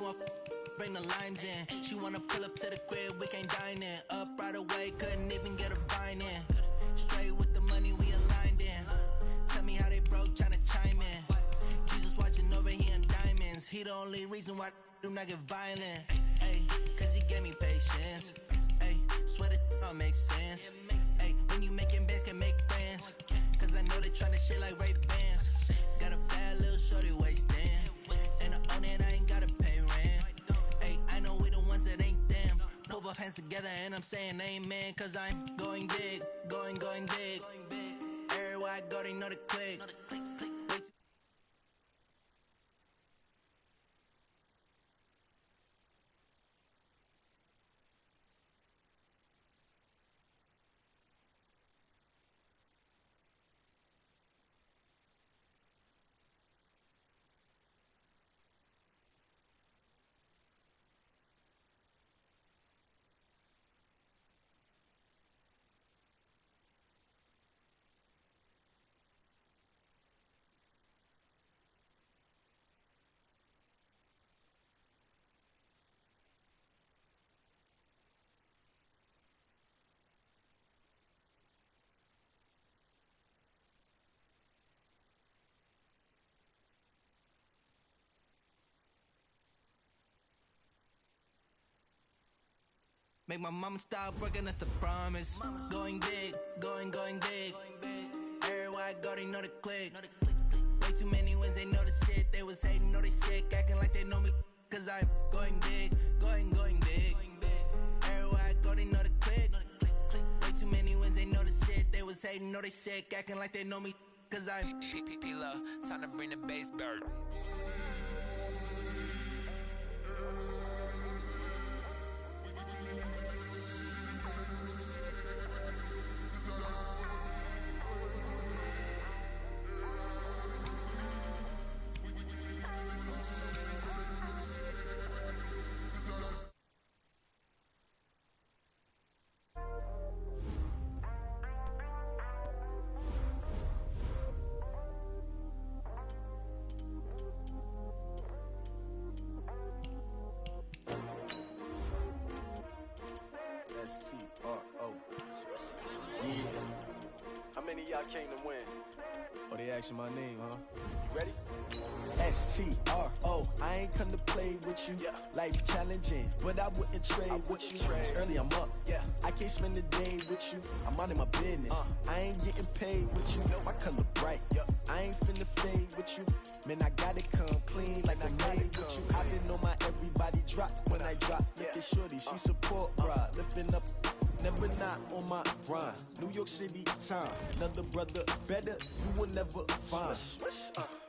want bring the limes in. She wanna pull up to the crib, we can't dine in. Up right away, couldn't even get a vine in. Straight with the money we aligned in. Tell me how they broke, tryna chime in. Jesus watching over here in diamonds. He the only reason why do not get violent. Ay, cause he gave me patience. Ay, swear that all makes sense. Ay, when you making bands, can make friends. Cause I know they tryna shit like Ray Bans. Got a bad little shorty wasting. And I own it, I ain't gotta pay rent. Ay, I know we the ones that ain't them. Pull both hands together and I'm saying amen. Cause I'm going big, going big. Everywhere I go, they know the click. Make my mama stop working, that's the promise. Going big, going big. Everywhere I go, they know the click. Way too many wins, they know the shit. They was hating, know they sick, acting like they know me. Cause I'm going big, going big. Everywhere I go, they know the click. Way too many wins, they know the shit. They was hating, know they sick, acting like they know me. Cause I'm P-P-P-Love, time to bring the bass bird. How many of y'all came to win? Oh, they asking my name, huh? You ready? S-T-R-O, I ain't come to play with you. Yeah. Life challenging, but I wouldn't trade with you. It's early, I'm up. Yeah. I can't spend the day with you. I'm minding my business. I ain't getting paid with you. My color bright. Yep. I ain't finna fade with you. Man, I gotta come clean like I made with you. I been on my everybody drop when I drop. Look at shorty, she support bra. Lifting up, never not on my grind. New York City time, another brother better, you will never find.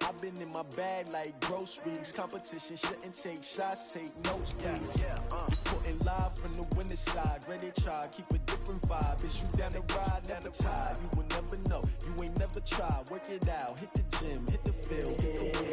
I've been in my bag like groceries. Competition shouldn't take shots, take notes, please. Reporting live from the winter side. Ready to try, keep a different vibe. Is you down the ride, never tired. You will never know, you ain't never tried. Work it out, hit the gym, hit the field.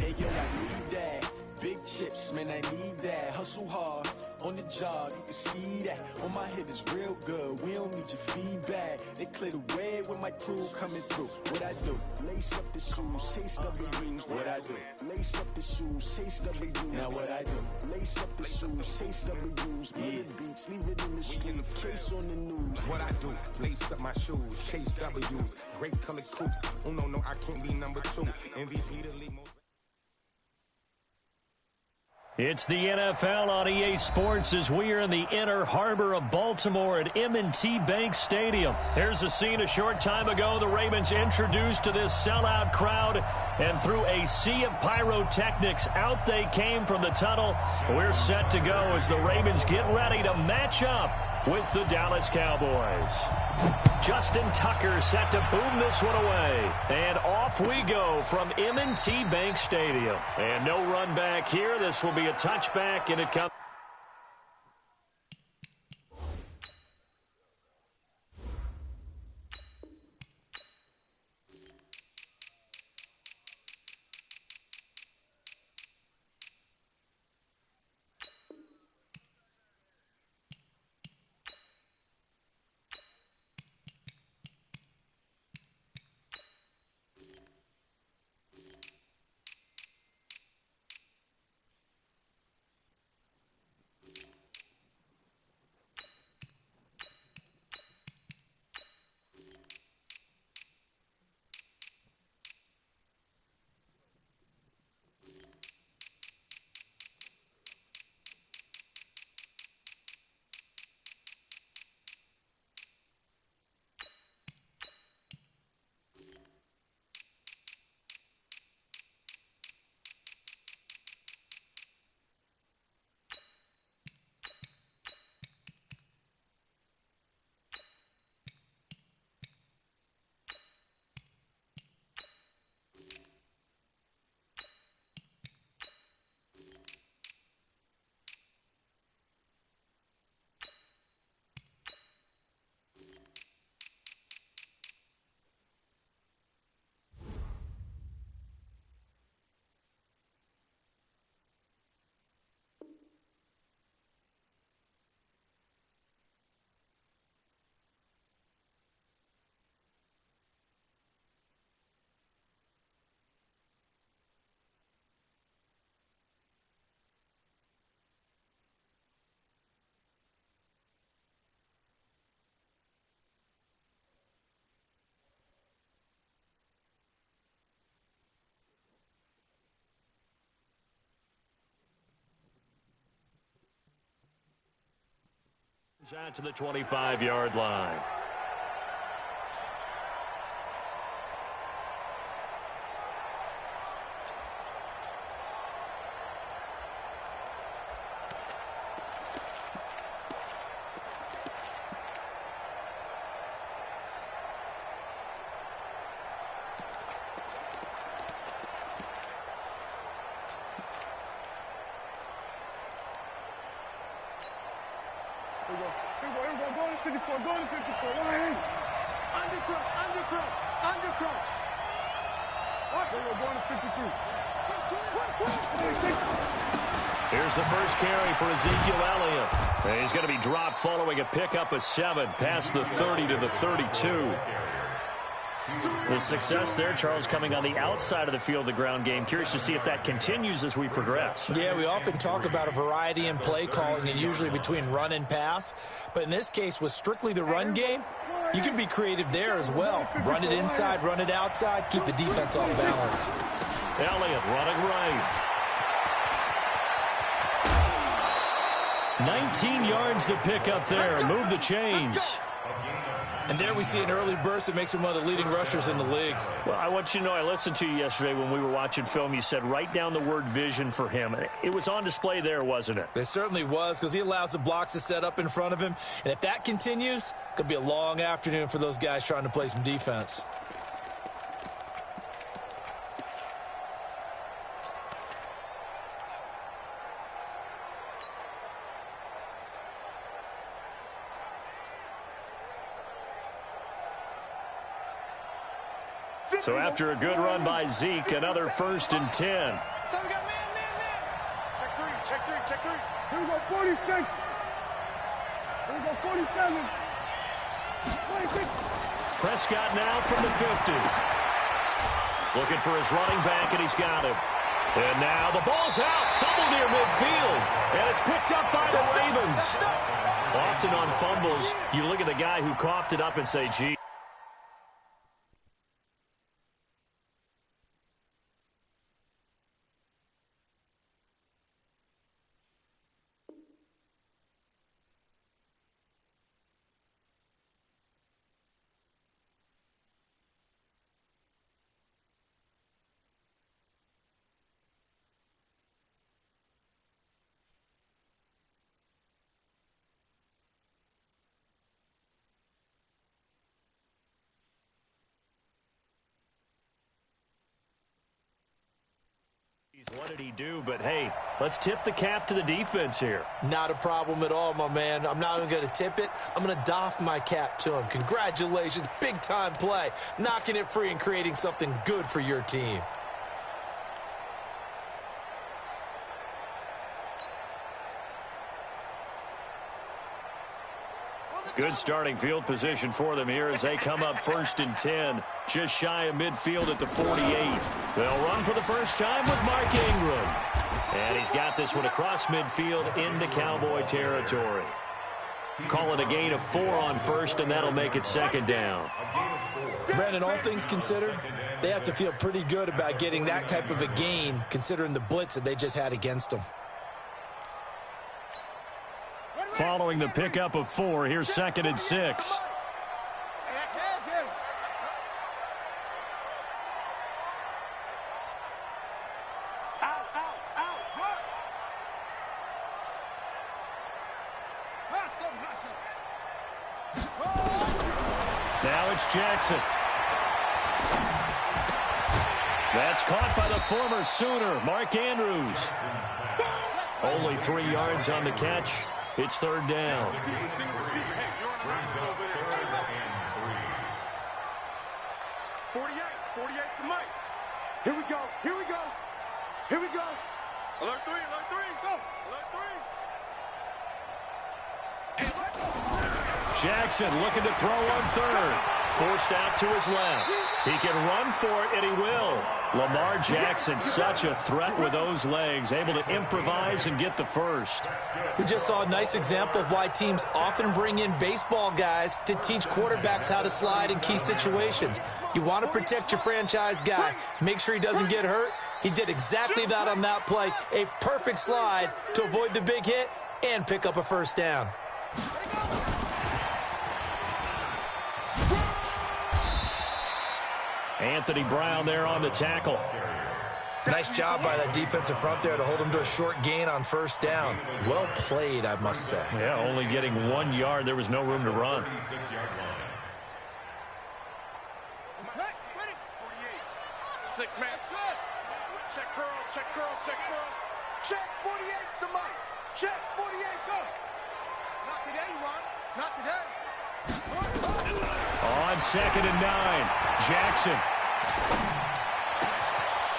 Hey yo, I need that. Big chips, man, I need that. Hustle hard, on the job, you can see that. On my head is real good, we don't need your feedback. They clear the way with my crew coming through. What I do? Lace up the shoes, chase W's. What I do? Lace up the shoes, chase W's. Now what I do? Lace up the shoes, chase W's. Yeah. Beats, leave it in the street, case on the news. What I do? Lace up my shoes, chase W's. Great colored coops. Oh no, I can't be number 2. MVP the league. It's the NFL on EA Sports as we are in the inner harbor of Baltimore at M&T Bank Stadium. Here's a scene a short time ago. The Ravens introduced to this sellout crowd, and through a sea of pyrotechnics, out they came from the tunnel. We're set to go as the Ravens get ready to match up with the Dallas Cowboys. Justin Tucker set to boom this one away. And off we go from M&T Bank Stadium. And no run back here. This will be a touchback, and it comes. Out to the 25-yard line. Here's the first carry for Ezekiel Elliott. And he's going to be dropped following a pickup of 7 past the 30 to the 32. The success there, Charles, coming on the outside of the field, the ground game. Curious to see if that continues as we progress. Yeah, we often talk about a variety in play calling and usually between run and pass. But in this case, with strictly the run game, you can be creative there as well. Run it inside, run it outside, keep the defense off balance. Elliott running right. 19 yards to pick up there. Move the chains. And there we see an early burst that makes him one of the leading rushers in the league. Well, I want you to know, I listened to you yesterday when we were watching film. You said write down the word vision for him. It was on display there, wasn't it? It certainly was, because he allows the blocks to set up in front of him. And if that continues, it could be a long afternoon for those guys trying to play some defense. So after a good run by Zeke, another 1st and 10. So we got man. Check three. Here we go, 46. Here we go, 47. 26. Prescott now from the 50. Looking for his running back, and he's got him. And now the ball's out, fumble near midfield, and it's picked up by the Ravens. Often on fumbles, you look at the guy who coughed it up and say, gee. What did he do? But, hey, let's tip the cap to the defense here. Not a problem at all, my man. I'm not even going to tip it. I'm going to doff my cap to him. Congratulations. Big-time play. Knocking it free and creating something good for your team. Good starting field position for them here as they come up 1st and 10, just shy of midfield at the 48. They'll run for the first time with Mark Ingram. And he's got this one across midfield into Cowboy territory. Call it a gain of 4 on 1st, and that'll make it 2nd down. Brandon, all things considered, they have to feel pretty good about getting that type of a gain, considering the blitz that they just had against them. Following the pickup of 4, here's 2nd and 6. Now it's Jackson. That's caught by the former Sooner, Mark Andrews. Only 3 yards on the catch. It's 3rd down. 48, to Mike. Here we go. Alert 3, go. Alert 3. Jackson looking to throw on 3rd. Forced out to his left. He can run for it, and he will. Lamar Jackson, such a threat with those legs, able to improvise and get the 1st. We just saw a nice example of why teams often bring in baseball guys to teach quarterbacks how to slide in key situations. You want to protect your franchise guy. Make sure he doesn't get hurt. He did exactly that on that play. A perfect slide to avoid the big hit and pick up a 1st down. Anthony Brown there on the tackle. Nice job by that defensive front there to hold him to a short gain on first down. Well played, I must say. Yeah, only getting 1 yard. There was no room to run. Six man. Check curls, check curls, check curls. Check 48's the mic. Check 48, go. Not today, Ron. Not today. On 2nd and 9, Jackson.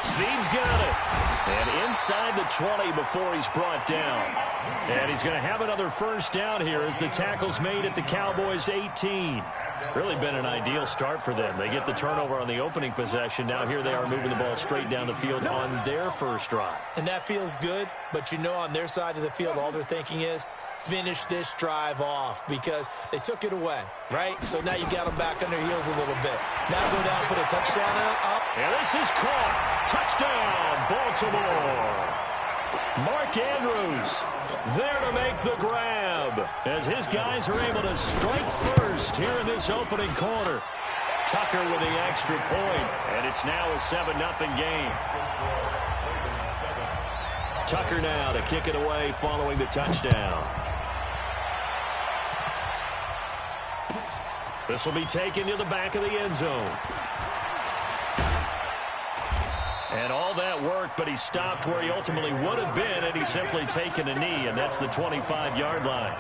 Snead's got it. And inside the 20 before he's brought down. And he's going to have another first down here as the tackle's made at the Cowboys' 18. Really been an ideal start for them. They get the turnover on the opening possession. Now here they are moving the ball straight down the field on their first drive. And that feels good, but you know on their side of the field, all they're thinking is, finish this drive off because they took it away, right? So now you got them back on their heels a little bit. Now go down, put a touchdown up. And this is caught. Touchdown, Baltimore. Mark Andrews there to make the grab as his guys are able to strike first here in this opening quarter. Tucker with the extra point, and it's now a 7-0 game. Tucker now to kick it away following the touchdown. This will be taken to the back of the end zone. And all that work, but he stopped where he ultimately would have been had he simply taken a knee, and that's the 25-yard line.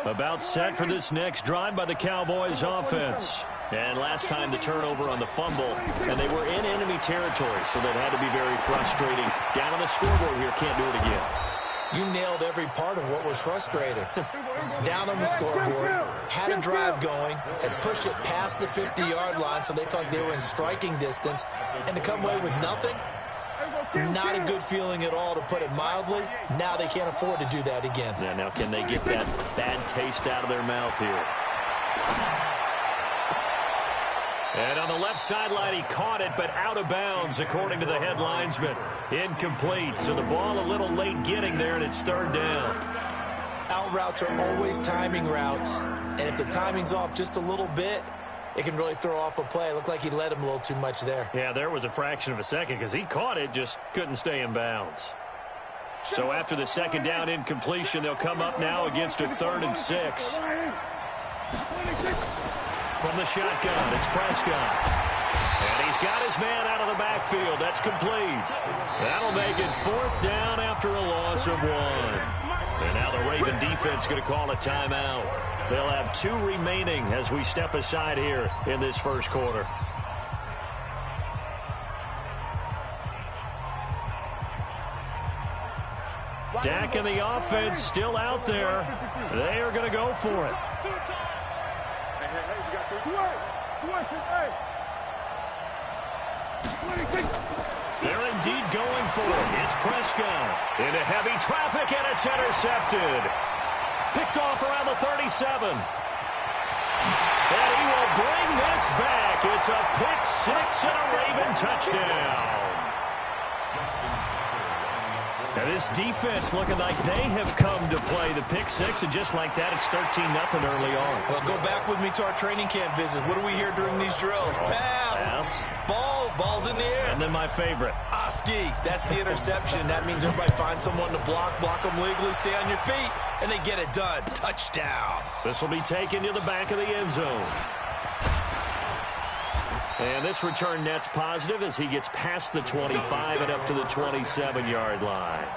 About set for this next drive by the Cowboys offense. And last time the turnover on the fumble, and they were in enemy territory, so that had to be very frustrating. Down on the scoreboard here, can't do it again. You nailed every part of what was frustrating. Down on the scoreboard, had a drive going, had pushed it past the 50-yard line, so they felt like they were in striking distance, and to come away with nothing, not a good feeling at all, to put it mildly. Now they can't afford to do that again. Yeah, now can they get that bad taste out of their mouth here? And on the left sideline, he caught it, but out of bounds, according to the head linesman. Incomplete, so the ball a little late getting there, and it's third down. Out routes are always timing routes, and if the timing's off just a little bit, it can really throw off a play. It looked like he led him a little too much there. Yeah, there was a fraction of a second because he caught it, just couldn't stay in bounds. So after the second down incompletion, they'll come up now against a 3rd and 6. From the shotgun, it's Prescott. And he's got his man out of the backfield. That's complete. That'll make it 4th down after a loss of 1. And now the Raven defense going to call a timeout. They'll have 2 remaining as we step aside here in this first quarter. Dak and the offense still out there. They are going to go for it. They're indeed going for it. It's Prescott into heavy traffic, and it's intercepted. Picked off around the 37. And he will bring this back. It's a pick 6 and a Raven touchdown. Now this defense looking like they have come to play the pick 6, and just like that, it's 13-0 early on. Well, go back with me to our training camp visit. What do we hear during these drills? Pass. Ball's in the air. And then my favorite. Oski, that's the interception. That means everybody finds someone to block them legally, stay on your feet, and they get it done. Touchdown. This will be taken to the back of the end zone. And this return net's positive as he gets past the 25 and up to the 27-yard line.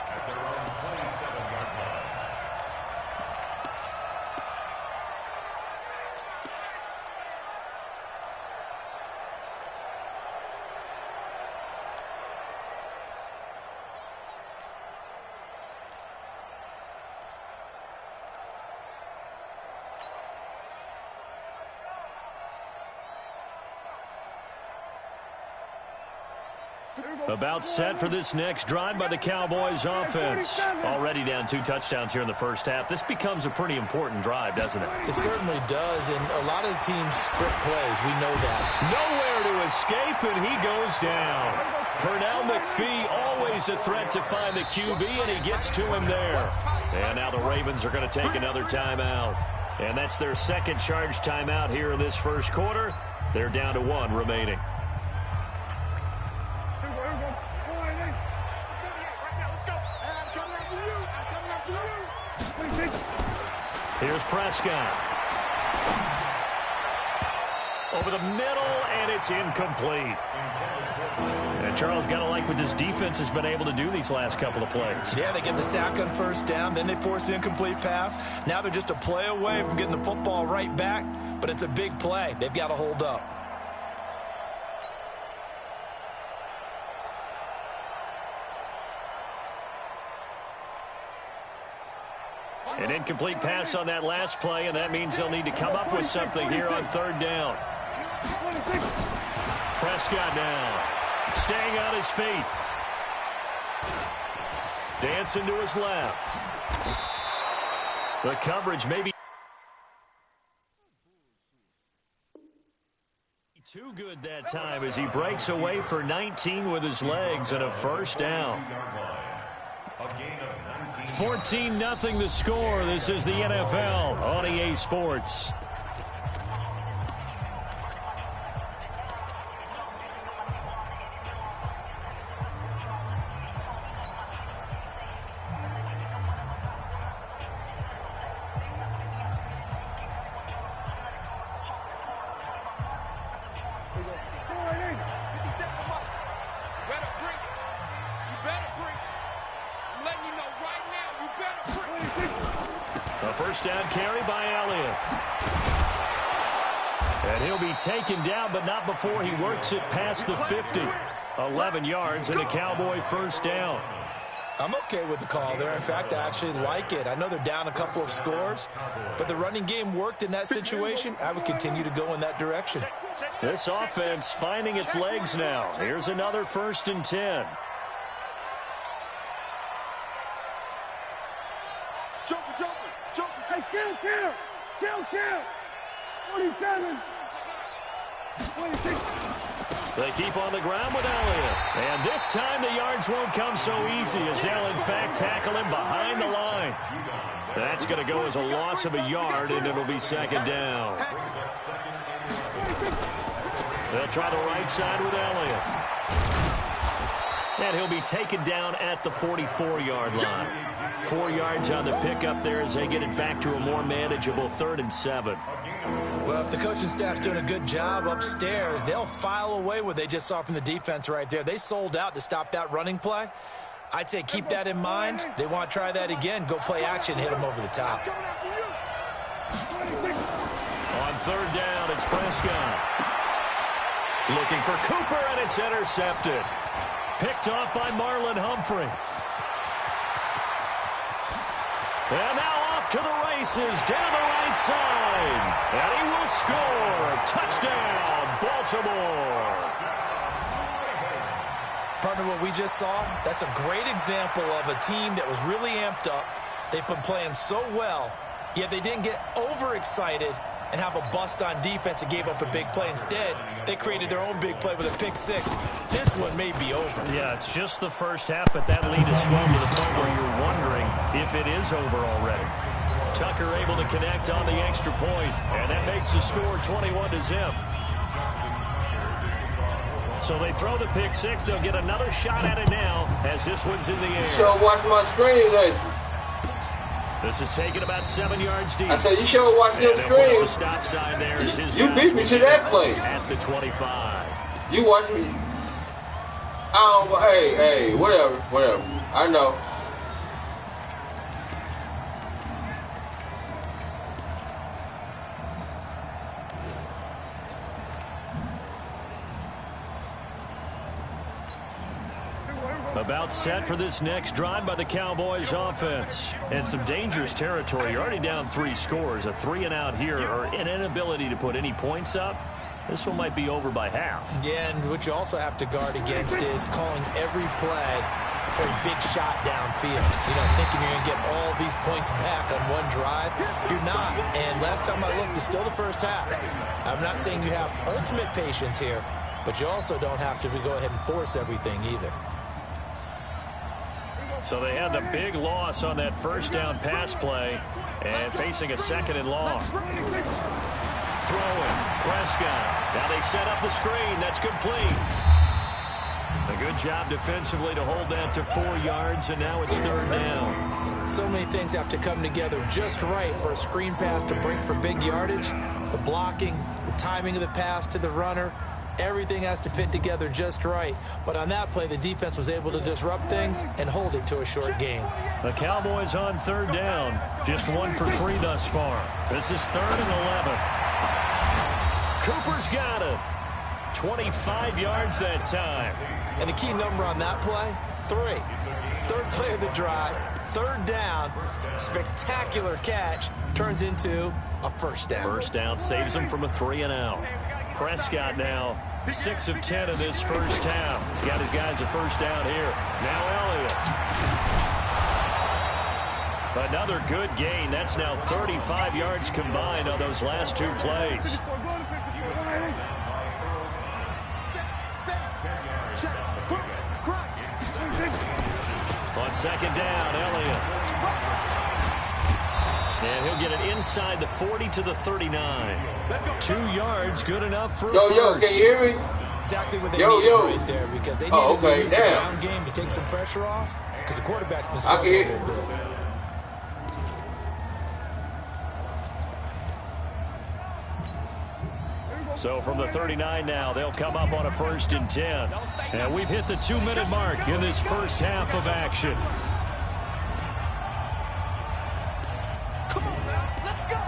About set for this next drive by the Cowboys offense. Already down 2 touchdowns here in the first half. This becomes a pretty important drive, doesn't it? It certainly does, and a lot of the teams script plays. We know that. Nowhere to escape, and he goes down. Pernell McPhee, always a threat to find the QB, and he gets to him there. And now the Ravens are going to take another timeout. And that's their second charge timeout here in this first quarter. They're down to 1 remaining. Here's Prescott. Over the middle, and it's incomplete. And Charles, got to like what this defense has been able to do these last couple of plays. Yeah, they get the sack on first down, then they force the incomplete pass. Now they're just a play away from getting the football right back, but it's a big play. They've got to hold up. An incomplete pass on that last play, and that means they'll need to come up with something here on third down. Prescott now, staying on his feet. Dancing to his left. The coverage maybe too good that time as he breaks away for 19 with his legs and a first down. 14-0 the score. This is the NFL on EA Sports. First down carry by Elliott. And he'll be taken down, but not before he works it past the 50. 11 yards and a Cowboy first down. I'm okay with the call there. In fact, I actually like it. I know they're down a couple of scores, but the running game worked in that situation. I would continue to go in that direction. This offense finding its legs now. Here's another 1st and 10. Kill. 47. 26. They keep on the ground with Elliott. And this time the yards won't come so easy as they'll, in fact, tackle him behind the line. That's going to go as a loss of a yard, and it'll be second down. They'll try the right side with Elliott. And he'll be taken down at the 44-yard line. 4 yards on the pickup there as they get it back to a more manageable 3rd and 7. Well, if the coaching staff's doing a good job upstairs, they'll file away what they just saw from the defense right there. They sold out to stop that running play. I'd say keep that in mind. They want to try that again. Go play action, hit them over the top. On 3rd down, it's Prescott. Looking for Cooper, and it's intercepted. Picked off by Marlon Humphrey. And now off to the races, down the right side. And he will score. Touchdown, Baltimore. Partner, what we just saw, that's a great example of a team that was really amped up. They've been playing so well, yet they didn't get overexcited and have a bust on defense and gave up a big play. Instead, they created their own big play with a pick six. This one may be over. Yeah, it's just the first half, but that lead has swung to the point where you're wondering if it is over already. Tucker able to connect on the extra point, and that makes the score 21-0. So they throw the pick six. They'll get another shot at it now as this one's in the air. You should watch my screen, guys. This is taken about 7 yards deep. I said you should watch your screen. The stop sign there is his you beat me to that play. At the 25. You watch me. Hey, whatever. I know. About set for this next drive by the Cowboys offense. And some dangerous territory. You're already down 3 scores. A 3-and-out here or an inability to put any points up. This one might be over by half. Yeah, and what you also have to guard against is calling every play for a big shot downfield. You know, thinking you're going to get all these points back on one drive. You're not. And last time I looked, it's still the first half. I'm not saying you have ultimate patience here, but you also don't have to go ahead and force everything either. So they had the big loss on that first down pass play and facing a second and long. Throwing, Prescott. Now they set up the screen. That's complete. A good job defensively to hold that to 4 yards, and now it's third down. So many things have to come together just right for a screen pass to break for big yardage. The blocking, the timing of the pass to the runner, everything has to fit together just right. But on that play, the defense was able to disrupt things and hold it to a short gain. The Cowboys on third down. Just 1 for 3 thus far. This is 3rd and 11. Cooper's got it. 25 yards that time. And the key number on that play, 3. Third play of the drive, third down, spectacular catch, turns into a first down. First down saves him from a 3 and out. Prescott now 6 of 10 in this first half. He's got his guys a first down here. Now Elliott. Another good gain. That's now 35 yards combined on those last 2 plays. On second down, Elliott. And he'll get it inside the 40 to the 39. 2 yards, good enough for a first. Yo, can you hear me? Exactly what they needed right there, because they needed to use the ground game to take some pressure off, because the quarterback's been struggling a little bit. So from the 39 now, they'll come up on a 1st and 10. And we've hit the 2-minute mark in this first half of action. Come on now, let's go.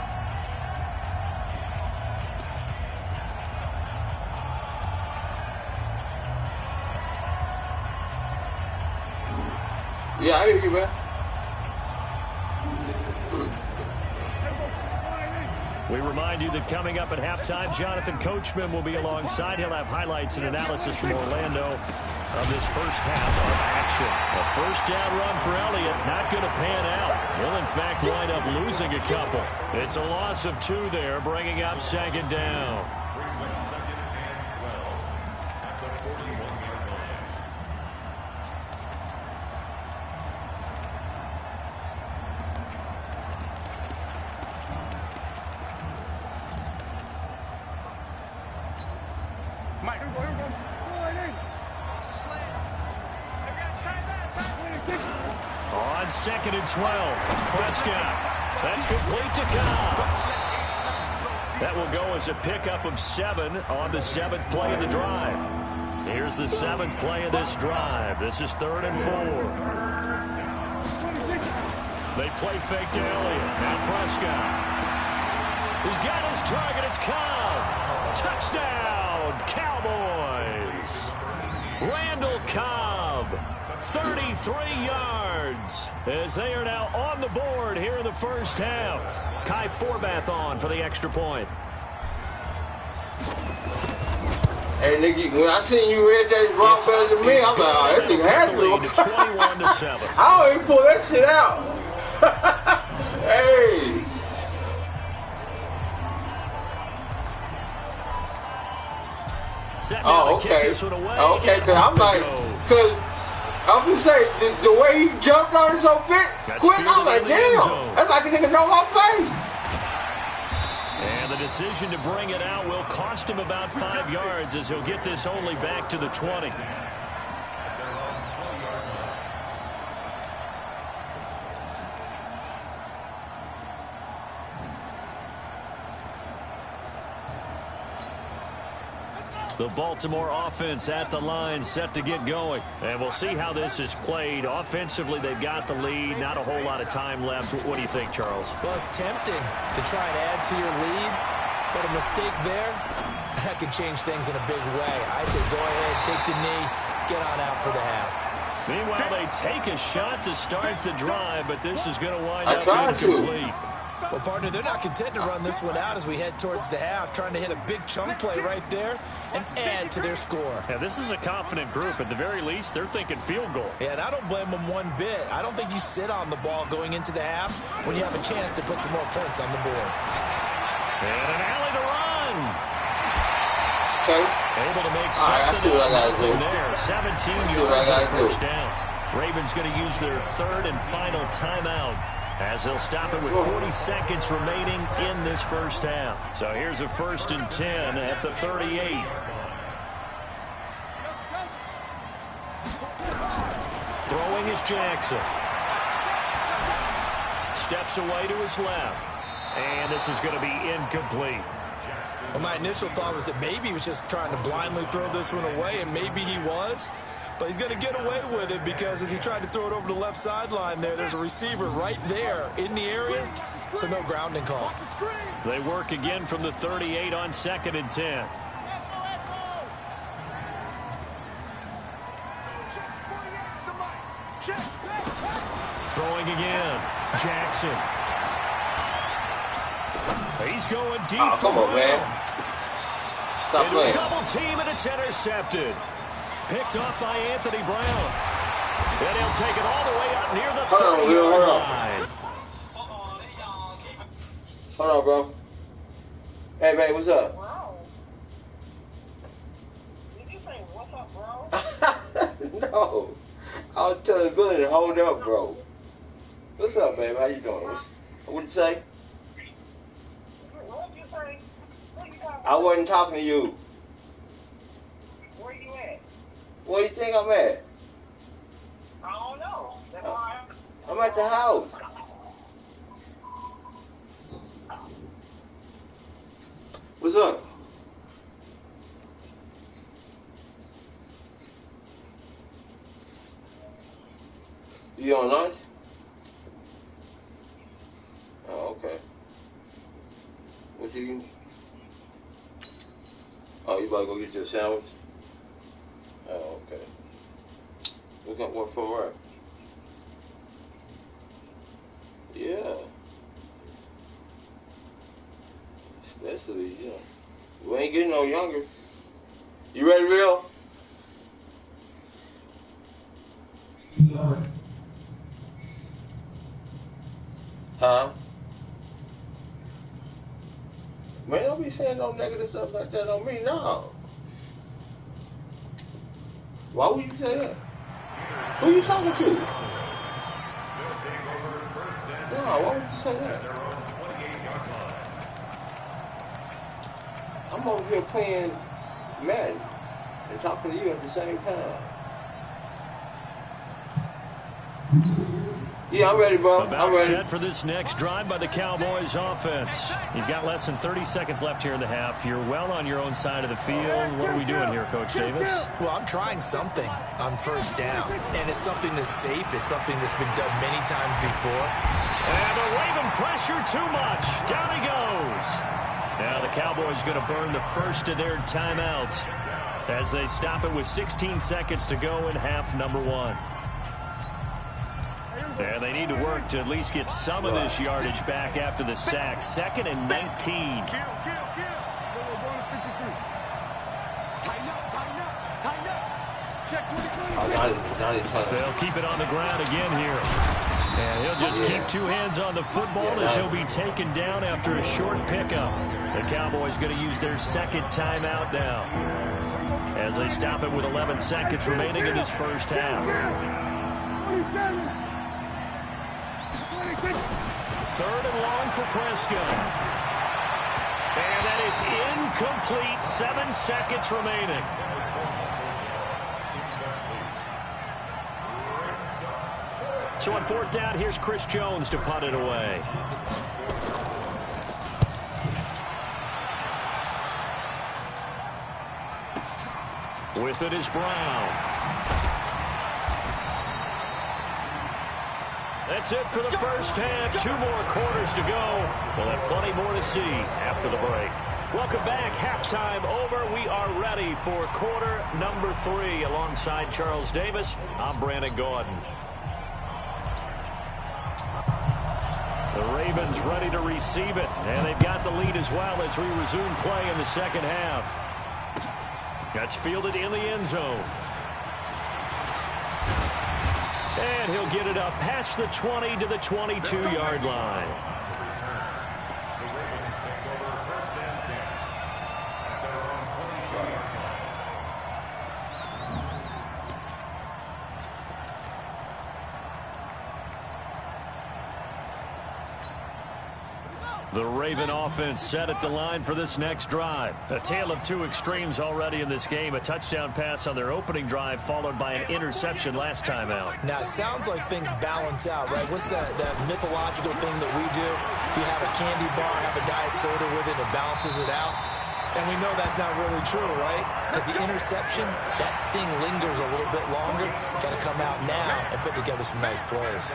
Yeah, I hear you, man. We remind you that coming up at halftime, Jonathan Coachman will be alongside. He'll have highlights and analysis from Orlando of this first half of action. A first down run for Elliott, not going to pan out. He'll, in fact, wind up losing a couple. It's a loss of 2 there, bringing up second down. On 2nd and 12, Prescott. That's complete to Cobb. That will go as a pickup of 7 on the 7th play of the drive. Here's the 7th play of this drive. This is 3rd and 4. They play fake to Elliott. Now Prescott. He's got his target. It's Cobb. Touchdown, Cowboys. Randall Cobb, 33 yards, as they are now on the board here in the first half. Kai Forbath on for the extra point. Hey, nigga, when I seen you read that wrong better than me, I'm like, oh, that thing had to be. 21-7. I don't even pull that shit out. Hey. Oh, okay. Okay, because I'm like, because I'm just saying, the way he jumped on it so quick, I'm like, damn, that's like a nigga know my face. And the decision to bring it out will cost him about 5 yards, as he'll get this only back to the 20. The Baltimore offense at the line, set to get going. And we'll see how this is played. Offensively, they've got the lead. Not a whole lot of time left. What do you think, Charles? Well, it's tempting to try and add to your lead, but a mistake there, that could change things in a big way. I say go ahead, take the knee, get on out for the half. Meanwhile, they take a shot to start the drive, but this is going to wind up incomplete. Well, partner, they're not content to run this one out as we head towards the half, trying to hit a big chunk play right there and add to their score. Yeah, this is a confident group. At the very least, they're thinking field goal. Yeah, and I don't blame them one bit. I don't think you sit on the ball going into the half when you have a chance to put some more points on the board. And an alley to run. Okay. Able to make All right, I see what I gotta do. there. 17 I see what I yards on gotta do. first down. Ravens going to use their third and final timeout as they'll stop it with 40 seconds remaining in this first half. So here's a 1st and 10 at the 38. Throwing is Jackson. Steps away to his left. And this is going to be incomplete. Well, my initial thought was that maybe he was just trying to blindly throw this one away, and maybe he was. But he's going to get away with it because as he tried to throw it over the left sideline there's a receiver right there in the area, so no grounding call. They work again from the 38 on 2nd and 10. Throwing again. Jackson. He's going deep. Oh, come on, man. Stop playing. Double team, and it's intercepted. Picked off by Anthony Brown. And he'll take it all the way up near the 30-yard line. Hold on, bro. Hey, babe, what's up? Bro. Did you say, what's up, bro? No. I was telling Billy to hold up, bro. What's up, babe? How you doing? What'd you say? What did you say? What you talking about? I wasn't talking to you. Where you at? Where you think I'm at? I don't know. That's why I'm at the house. What's up? You on lunch? Oh, okay. What you eating? Oh, you about to go get your sandwich? Oh, okay. We're gonna work from where? Yeah. Especially, yeah. We ain't getting no younger. You ready, Real? Huh? Man, don't be saying no negative stuff like that on me, no. Why would you say that? Who you talking to? No, why would you say that? I'm over here playing Madden and talking to you at the same time. Yeah, I'm ready, bro. About I'm ready. set for this next drive by the Cowboys offense. You've got less than 30 seconds left here in the half. You're well on your own side of the field. What are we doing here, Coach Davis? Well, I'm trying something on first down, and it's something that's safe. It's something that's been done many times before. And the Raven pressure too much. Down he goes. Now the Cowboys going to burn the first of their timeouts as they stop it with 16 seconds to go in half number 1. And they need to work to at least get some of this yardage back after the sack. 2nd and 19. They'll keep it on the ground again here. And he'll just keep 2 hands on the football as he'll be taken down after a short pickup. The Cowboys going to use their 2nd timeout now as they stop it with 11 seconds remaining in this first half. 3rd and long for Prescott. And that is incomplete. 7 seconds remaining. So on 4th down, here's Chris Jones to punt it away. With it is Brown. That's it for the first half. 2 more quarters to go. We'll have plenty more to see after the break. Welcome back. Halftime over. We are ready for quarter number 3. Alongside Charles Davis, I'm Brandon Gordon. The Ravens ready to receive it. And they've got the lead as well as we resume play in the second half. That's fielded in the end zone. And he'll get it up past the 20 to the 22-yard line. The Raven offense set at the line for this next drive. A tale of two extremes already in this game. A touchdown pass on their opening drive followed by an interception last time out. Now, it sounds like things balance out, right? What's that mythological thing that we do? If you have a candy bar, have a diet soda with it, it balances it out. And we know that's not really true, right? Because the interception, that sting lingers a little bit longer. Got to come out now and put together some nice plays.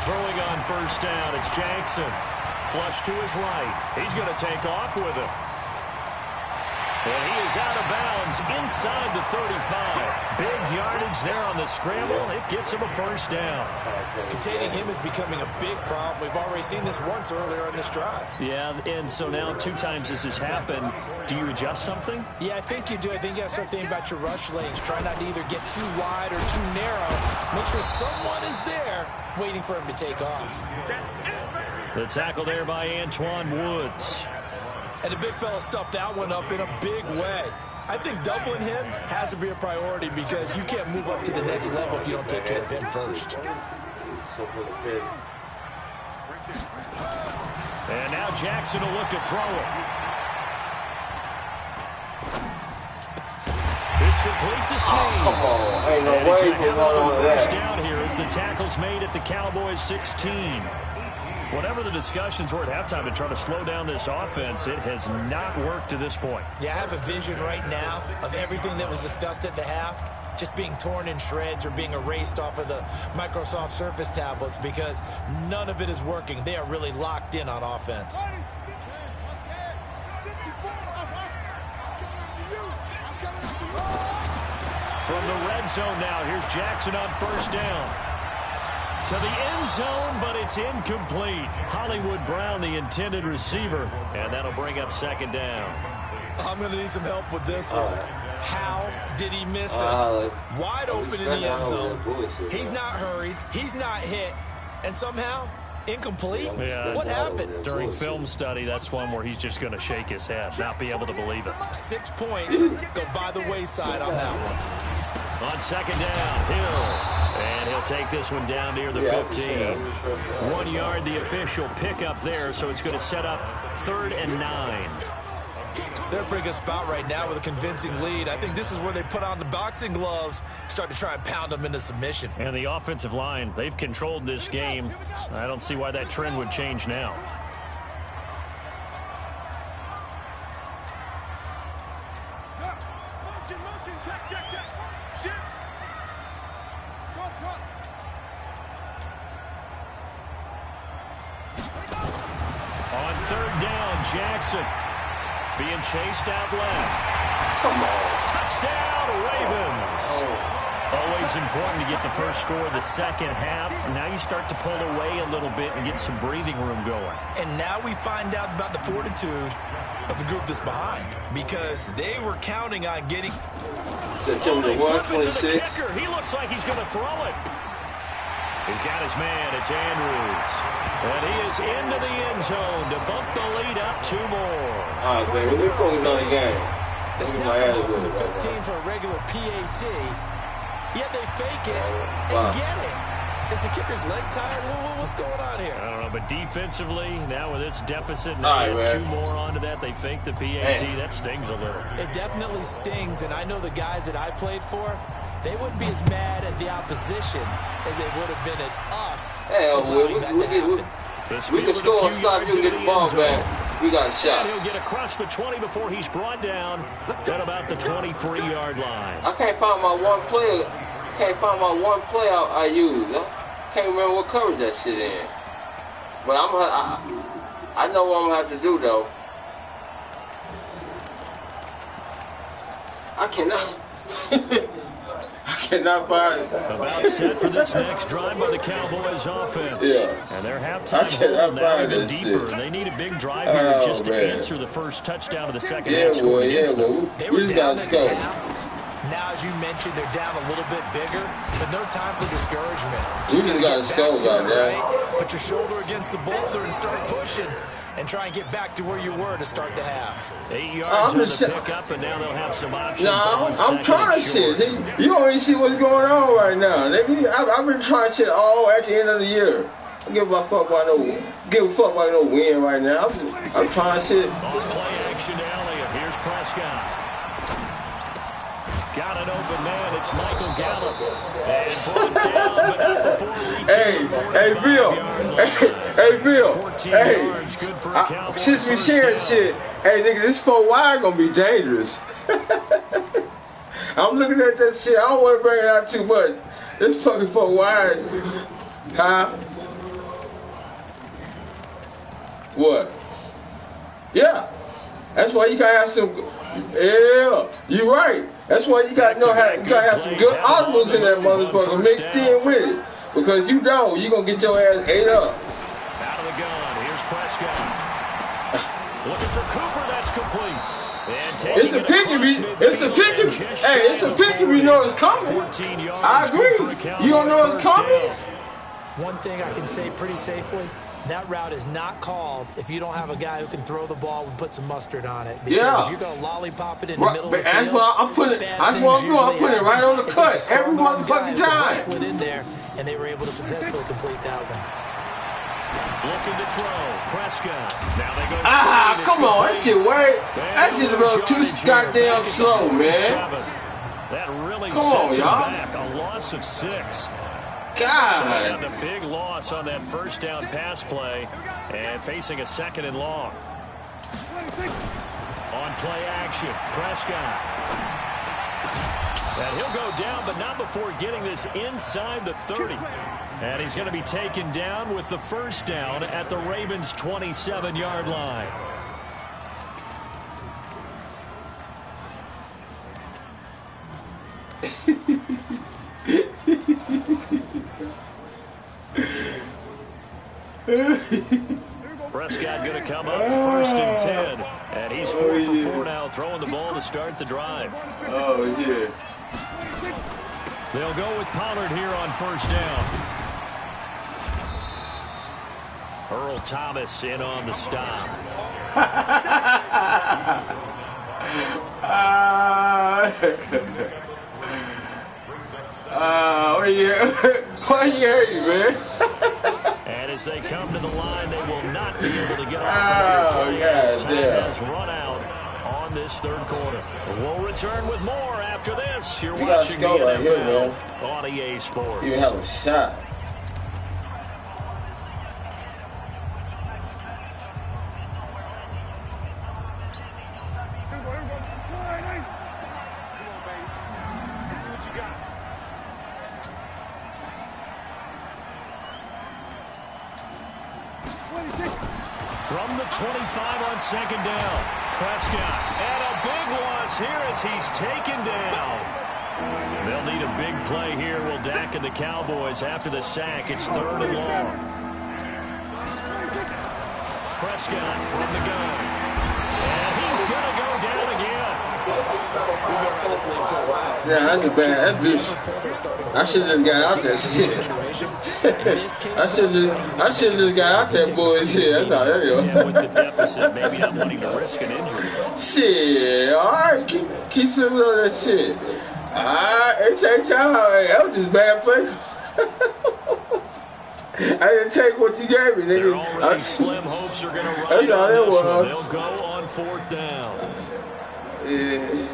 Throwing on first down, it's Jackson. Flush to his right. He's going to take off with it. And he is out of bounds inside the 35. Big yardage there on the scramble. It gets him a first down. Containing him is becoming a big problem. We've already seen this once earlier in this drive. Yeah, and so now 2 times this has happened. Do you adjust something? Yeah, I think you do. I think you got to start thinking about your rush lanes. Try not to either get too wide or too narrow. Make sure someone is there waiting for him to take off. The tackle there by Antoine Woods. And the big fella stuffed that one up in a big way. I think doubling him has to be a priority because you can't move up to the next level if you don't take care of him first. And now Jackson will look to throw it. It's complete to Snead. Come on. Ain't no and he's way going to have on another first that. down here as the tackle's made at the Cowboys 16. Whatever the discussions were at halftime to try to slow down this offense, it has not worked to this point. Yeah, I have a vision right now of everything that was discussed at the half just being torn in shreds or being erased off of the Microsoft Surface tablets because none of it is working. They are really locked in on offense. From the red zone now, here's Jackson on first down. To the end zone, but it's incomplete. Hollywood Brown, the intended receiver, and that'll bring up second down. I'm going to need some help with this one. How did he miss it? Wide open in the end zone. He's not hurried. He's not hit. And somehow, incomplete? Yeah. What happened? During film study, that's one where he's just going to shake his head, not be able to believe it. 6 points go by the wayside on that one. On second down, Hill. And he'll take this one down near the 15. 1 yard, the official pickup there, so it's going to set up 3rd and 9. They're in a pretty good spot right now with a convincing lead. I think this is where they put on the boxing gloves, start to try and pound them into submission. And the offensive line, they've controlled this game. I don't see why that trend would change now. On 3rd down, Jackson being chased out left. Come on. Touchdown, Ravens. Always important to get the first score of the second half. Now you start to pull away a little bit and get some breathing room going. And now we find out about the fortitude of the group that's behind because they were counting on getting. September 126. He looks like he's going to throw it. He's got his man. It's Andrews. And he is into the end zone to bump the lead up 2 more. All right, baby. We're focused on the game. It's now from the 15 for a regular PAT. Yet they fake it and get it. Is the kicker's leg tired? What's going on here? I don't know, but defensively, now with this deficit, and right, they add man. 2 more onto that, they fake the PAT. Hey. That stings a little. It definitely stings, and I know the guys that I played for, they wouldn't be as mad at the opposition as they would have been at us. Hell, we can score on stop. You get the ball back. We got a shot. And he'll get across the 20 before he's brought down at about the 23-yard line. I can't find my one play. I use. I can't remember what coverage that shit in. But I know what I'm gonna have to do though. I cannot find it. About set for this next drive by the Cowboys offense. Yeah. And their halftime hold now even deeper. They need a big drive here just to answer the first touchdown of the second half score against them. We just got to score. Now, as you mentioned, they're down a little bit bigger, but no time for discouragement. We just got to score, goddamn. Put your shoulder against the boulder and start pushing and try and get back to where you were to start the half. 8 yards on the pickup, and now they'll have some options. I'm trying shit. You don't even see what's going on right now, nigga. I've been trying shit all at the end of the year. Give a fuck about no win right now. I'm trying shit. On play action to Elliott. Here's Prescott. Got an open man. It's Michael Gallup. And brought down, but not before reaching Hey, Bill. Hey, since we sharing shit, hey, nigga, this 4 wide gonna be dangerous. I'm looking at that shit. I don't want to bring it out too much. This fucking 4 wide, huh? What? Yeah. That's why you gotta have some. Yeah, you're right. That's why you gotta have some good audibles in that motherfucker mixed in with it. Because you don't, you gonna get your ass ate up. Out of the gun. Here's Prescott. Looking for Cooper. That's complete. It's a pick if you. Hey, it's a pick if you know it's coming. I agree. You don't know it's coming. One thing I can say pretty safely. That route is not called if you don't have a guy who can throw the ball and put some mustard on it. Because if you're going to lollipop it in the middle of the field, that's what I'm putting. That's what I'm doing. I'm putting it right on the cut every motherfucking time. It in there, and they were able to successfully complete that one. Looking to throw. Prescott. Now they go. Come on. That shit work. That shit about too goddamn slow, man. That really come on, y'all. Back. A loss of 6. God. So they had the big loss on that first down pass play and facing a 2nd and long. On play action, Prescott. And he'll go down, but not before getting this inside the 30. And he's going to be taken down with the first down at the Ravens' 27-yard line. Prescott going to come up 1st and 10. And he's 4 for 4 now, throwing the ball to start the drive. Oh, yeah. They'll go with Pollard here on 1st down. Earl Thomas in on the stop. Why you hurt you, man? And as they come to the line, they will not be able to get off another play as time has run out on this 3rd quarter. We'll return with more after this. You're watching the NFL on EA Sports. You have a shot. From the 25 on 2nd down, Prescott. And a big loss here as he's taken down. They'll need a big play here. Will Dak and the Cowboys after the sack. It's 3rd and long. Prescott from the gun. And he's going to go down again. Yeah, that's a bad. That's bitch. I should have just got out that shit. I should have just got out that bullshit. That's all that is. Yeah, with the deficit, maybe not wanting to risk an injury. Shit, all right, keep slipping on that shit. It takes time. That was just bad play. I didn't take what you gave me, nigga. Already slim hopes are going to run. That's all it was. They'll go on 4th down. Yeah.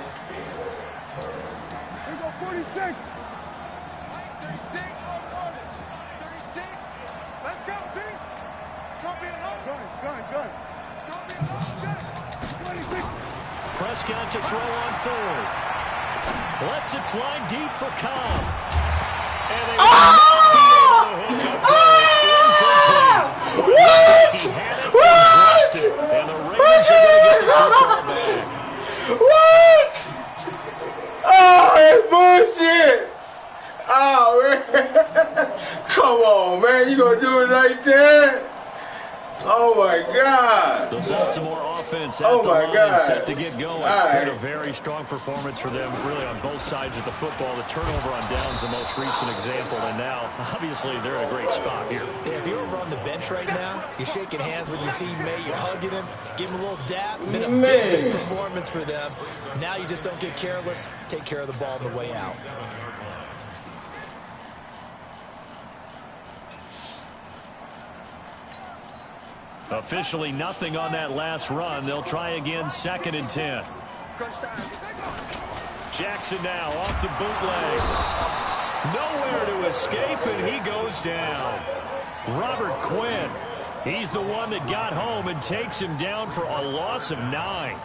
Prescott to throw on 3rd. Lets it fly deep for Cobb. And they will not be able to hook up there. It's incomplete. What? And the Ravens are going to get the football back. What? Oh, that's bullshit. Oh, man. Come on, man. You going to do it like that? Oh, my God. The Baltimore offense at the line set to get going. Had a very strong performance for them, really, on both sides of the football. The turnover on downs, the most recent example. And now, obviously, they're in a great spot here. Yeah, if you're over on the bench right now, you're shaking hands with your teammate, you're hugging him, give him a little dap. Been a big performance for them. Now you just don't get careless. Take care of the ball on the way out. Officially nothing on that last run. They'll try again, 2nd and 10. Jackson now off the bootleg. Nowhere to escape, and he goes down. Robert Quinn, he's the one that got home and takes him down for a loss of 9.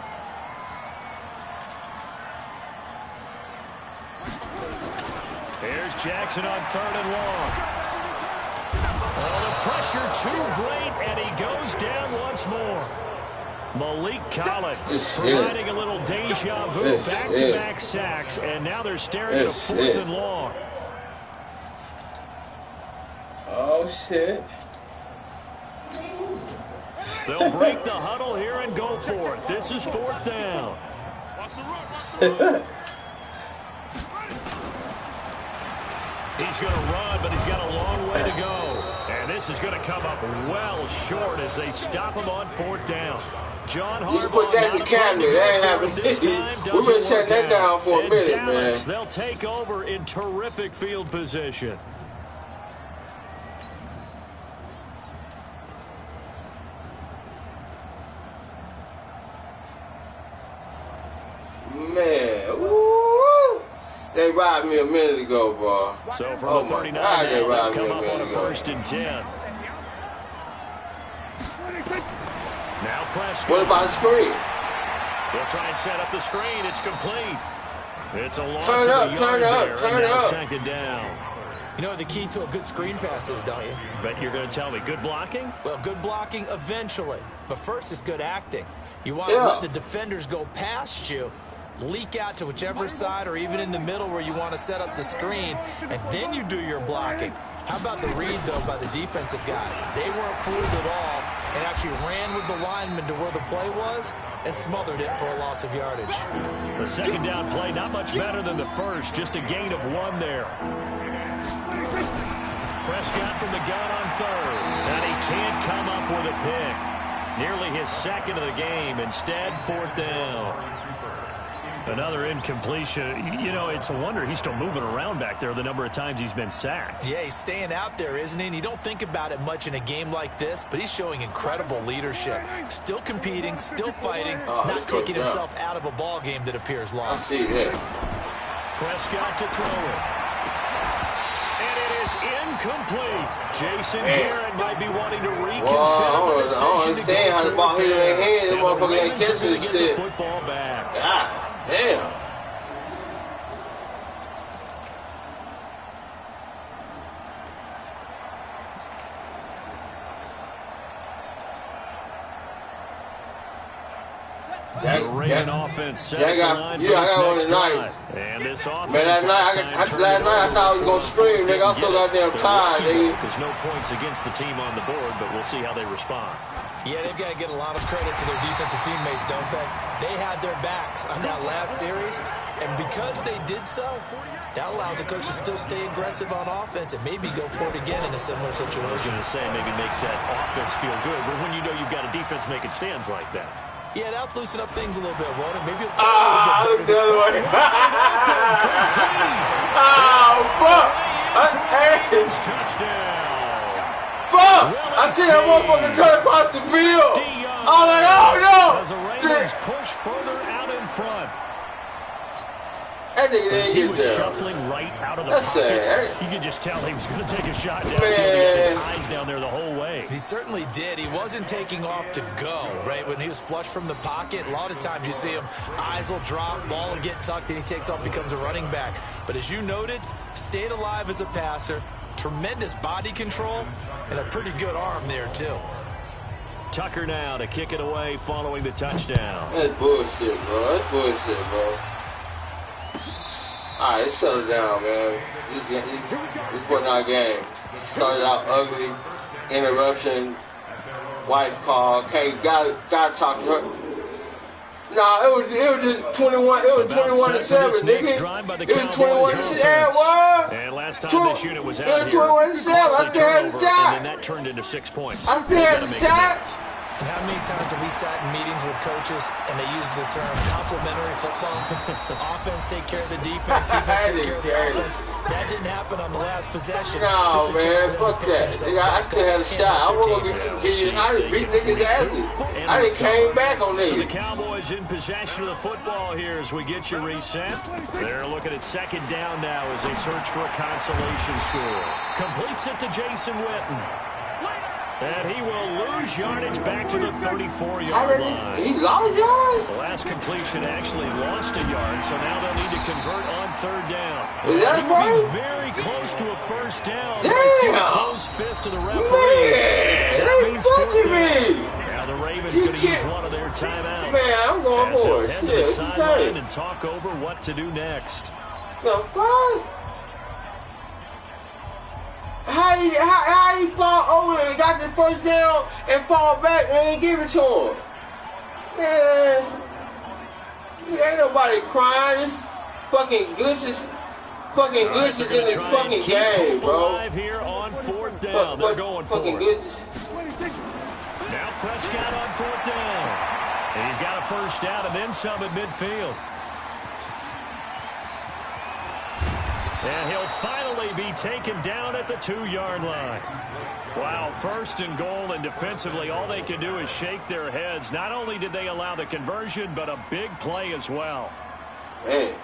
Here's Jackson on 3rd and long. Oh, the pressure too great, and he goes down once more. Malik Collins providing a little deja vu, back-to-back sacks, and now they're staring at a 4th and long. Oh, shit. They'll break the huddle here and go for it. This is 4th down. He's going to run, but he's got a long way to go. And this is going to come up well short as they stop him on 4th down. John Harbaugh, you can put that in the cabinet. That ain't happening. We've been setting that down for a minute, Dallas, man. They'll take over in terrific field position. Man, woo! They robbed me a minute ago, bro. So from the 39 now, they'll come up on a 1st and 10. Now Prescott. What about the screen? They'll try and set up the screen. It's complete. It's a loss Turn of up, a yard turn up, there, turn and now up. 2nd down. You know the key to a good screen pass is, don't you? But you're going to tell me, good blocking? Well, good blocking eventually. But first is good acting. You want to let the defenders go past you, leak out to whichever side or even in the middle where you want to set up the screen, and then you do your blocking. How about the read, though, by the defensive guys? They weren't fooled at all and actually ran with the lineman to where the play was and smothered it for a loss of yardage. The 2nd down play, not much better than the first, just a gain of 1 there. Prescott from the gun on 3rd, and he can't come up with a pick. Nearly his 2nd of the game. Instead, 4th down. Another incompletion. You know, it's a wonder he's still moving around back there the number of times he's been sacked. Yeah, he's staying out there, isn't he? And you don't think about it much in a game like this, but he's showing incredible leadership. Still competing, still fighting, not taking himself out of a ball game that appears lost. I see that. Prescott to throw it. And it is incomplete. Jason Garrett might be wanting to reconsider the decision. I don't understand how the ball hit in their head. The motherfucker ain't Ravens are catching gonna this get shit. the football back. God damn. The Raven offense set the line for I this got one next tonight. drive. And this offense Man, last night I thought I was gonna scream, nigga. I'm so goddamn tired, nigga. There's no points against the team on the board, but we'll see how they respond. Yeah, they've got to get a lot of credit to their defensive teammates, don't they? They had their backs on that last series, and because they did so, that allows the coach to still stay aggressive on offense and maybe go for it again in a similar situation. I was going to say maybe makes that offense feel good, but when you know you've got a defense making stands like that. Yeah, that'll loosen up things a little bit, won't it? Maybe it'll play a little bit the other way. Fuck! Touchdown! Fuck! I see that motherfucker cut across the field. I'm like, oh no! As the Ravens push further out in front. That nigga didn't He get was there. shuffling right out of the That's pocket. sad. You could just tell he was going to take a shot down. Man. He had his eyes down there the whole way. He certainly did. He wasn't taking off to go, right? When he was flush from the pocket, a lot of times you see him, eyes will drop, ball will get tucked, and he takes off, becomes a running back. But as you noted, stayed alive as a passer, tremendous body control, and a pretty good arm there, too. Tucker now to kick it away following the touchdown. That's bullshit, bro. That's bullshit, bro. All right, let's settle down, man. This wasn't our game. Started out ugly, interruption, wife call. Okay, gotta talk to her. Nah, it was just 21. It was 21-7, nigga. It was 21-7. Yeah, what? And last time this unit was out here, 21-7. I still had the shot. And then that turned into 6 points. I still had the shot. And how many times have we sat in meetings with coaches and they use the term complementary football? Offense take care of the defense, defense take care of the offense. That didn't happen on the last possession. No, man, fuck that. Nigga, I still had a shot. I wasn't going to get you. I done beat niggas' asses. I done came back on So the niggas. Cowboys in possession of the football here as we get you reset. They're looking at second down now as they search for a consolation score. Completes it to Jason Witten. And he will lose yardage back to the 34-yard line. He lost yards? The last completion actually lost a yard, so now they'll need to convert on third down. Is that he will right? be very close to a first down. Damn! I see the close fist of the referee. Man, That they means fourth fucking down. me. Now the Ravens going to use one of their timeouts. Man, I'm going as for they'll it. head to Shit, the what you sideline saying? and talk over what to do next. The fuck? How he fall over and got the first down and fall back and ain't give it to him? Man, ain't nobody crying. This fucking glitches in the fucking game, bro. Here on fourth down. They're going for fucking it. glitches. Now Prescott on fourth down. And he's got a first down and then some at midfield. And he'll finally be taken down at the 2-yard line. Wow, first and goal, and defensively all they can do is shake their heads. Not only did they allow the conversion, but a big play as well. Man.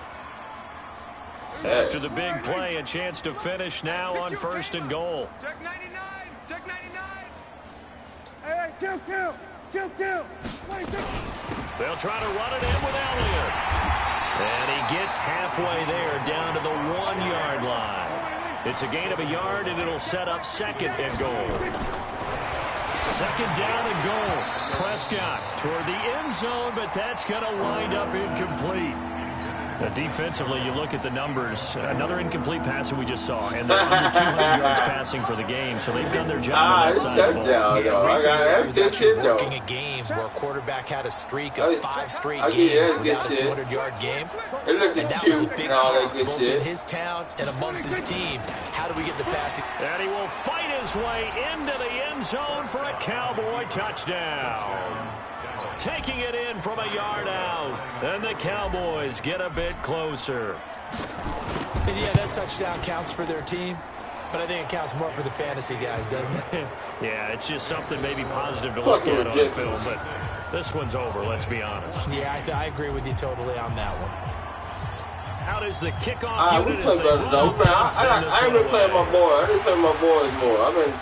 After the big play, a chance to finish now on first and goal. Check 99. Check 99. Hey, kill. They'll try to run it in with Elliott. And he gets halfway there down to the 1-yard line. It's a gain of a yard, and it'll set up second and goal. Second down and goal. Prescott toward the end zone, but that's going to wind up incomplete. Now, defensively, you look at the numbers. Another incomplete pass that we just saw, and they're under 200 yards passing for the game, so they've done their job on that side of the ball. That's actually working a game where a quarterback had a streak of 5 straight games without a 200-yard game. And that was a big talk, both in his town and amongst his team. How do we get the passing? And he will fight his way into the end zone for a Cowboy touchdown. Taking it in from a yard out. And the Cowboys get a bit closer. And yeah, that touchdown counts for their team, but I think it counts more for the fantasy guys, doesn't it? Yeah, it's just something maybe positive to look at on film, but this one's over, let's be honest. Yeah, I agree with you totally on that one. How does the kickoff We unit play better though. Man, I ain't been playing my boy. I didn't play my boys more. I've been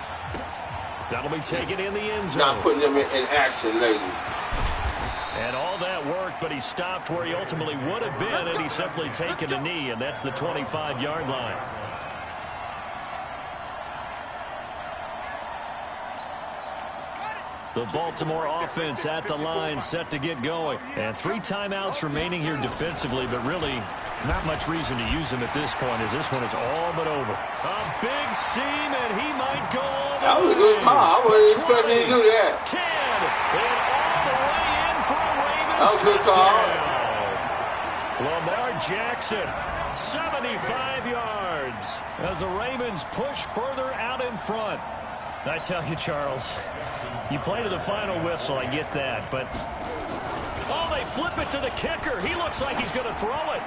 That'll be taken in the end zone. not putting them in action lately. And all that worked, but he stopped where he ultimately would have been, and he simply taken a knee, and that's the 25-yard line. The Baltimore offense at the line, set to get going. And 3 timeouts remaining here defensively, but really not much reason to use them at this point, as this one is all but over. A big seam, and he might go all the way. That was a good call. I wasn't expecting to do that. 10, and all the way in for a Ravens That was a good call. touchdown. Lamar Jackson, 75 yards, as the Ravens push further out in front. I tell you, Charles, you play to the final whistle, I get that, but oh, they flip it to the kicker. He looks like he's going to throw it.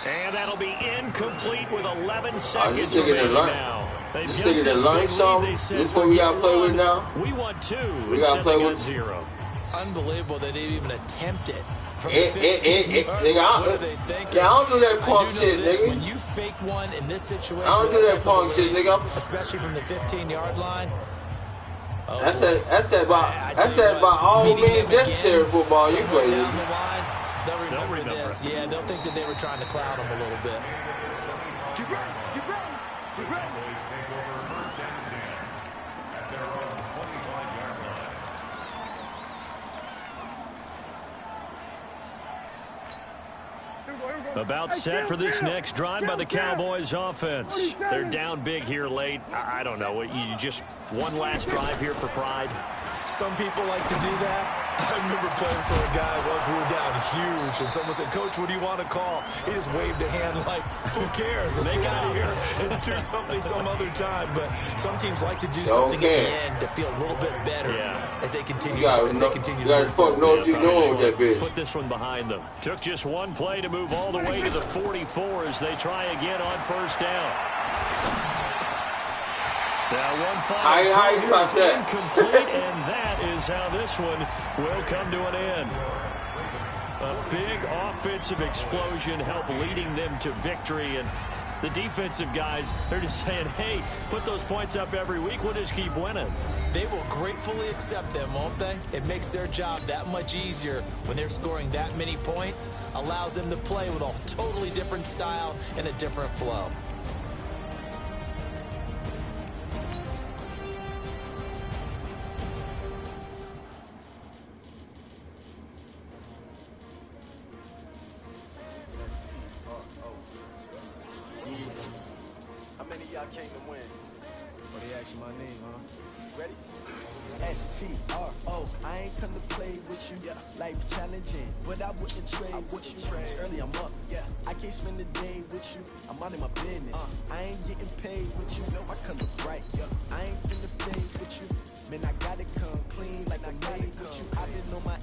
And that'll be incomplete with 11 seconds remaining now. They've got this big lead. They said, this one we got to play with now? We want 2. We got to play with 0. Unbelievable they didn't even attempt it. Nigga, I don't do that punk shit, nigga. When you fake one in this situation, I don't do that punk shit, nigga. Especially from the 15-yard line. Oh, that's that about all means necessary football you play. They'll remember this. Yeah, they'll think that they were trying to cloud him a little bit. Keep ready. About set for this next drive by the Cowboys offense. They're down big here late. I don't know. You just one last drive here for pride. Some people like to do that. I remember playing for a guy once we were down huge, and someone said, "Coach, what do you want to call?" He just waved a hand like, "Who cares? Let's get out of here and do something some other time." But some teams like to do something at the end to feel a little bit better as they continue. You gotta know what you're doing with that bitch. Put this one behind them. Took just one play to move all the way to the 44 as they try again on first down. Now one final is incomplete, and that is how this one will come to an end. A big offensive explosion helped leading them to victory, and the defensive guys, they're just saying, hey, put those points up every week, we'll just keep winning. They will gratefully accept them, won't they? It makes their job that much easier when they're scoring that many points, allows them to play with a totally different style and a different flow. How many of y'all came to win? Oh, they asked you my name, huh? Ready? S-T-R-O. I ain't come to play with you. Life challenging, but I wouldn't trade with you. It's early, I'm up. I can't spend the day with you. I'm out of my business. I ain't getting paid with you. I come look right. I ain't finna fade with you. Man, I gotta come clean like I made with you. I didn't know my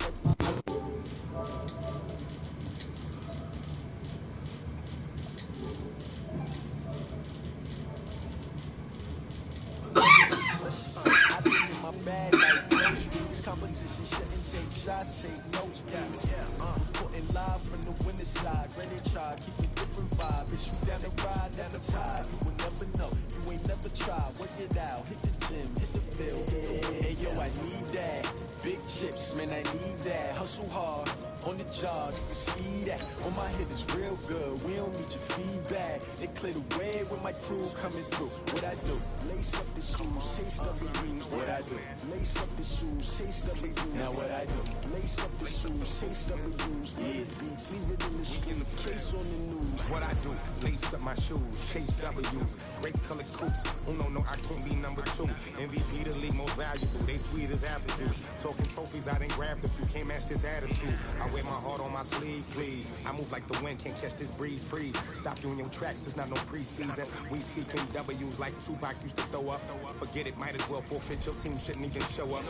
bag like groceries. Competition shouldn't take shots, take notes, please. Reporting live from the winter side. Ready to try, keep a different vibe. Bitch, you down the ride, down the tide. You will never know, you ain't never tried. Work it out, hit the gym, hit the field. Hey, yo, I need that. Big chips, man, I need that. Hustle hard, on the job, you can see that. On my head is real good, we don't need your feedback. They clear the way with my crew coming through. What I do? Lace up the shoes, chase up the rings. What I do? Lace up the shoes, chase up the rings. Now what I do? Lace up the shoes, chase up the rings. Yeah, beats, leave it in the street, case on the news. What I do, lace up my shoes, chase W's, great colored coops. Oh no, I can't be number 2. MVP the league most valuable, they sweet as apple juice. Talking trophies, I didn't grab the few, can't match this attitude. I wear my heart on my sleeve, please. I move like the wind, can't catch this breeze, freeze. Stop you in your tracks, there's not no preseason. We seeking W's like Tupac used to throw up. Forget it, might as well forfeit, your team shouldn't even show up.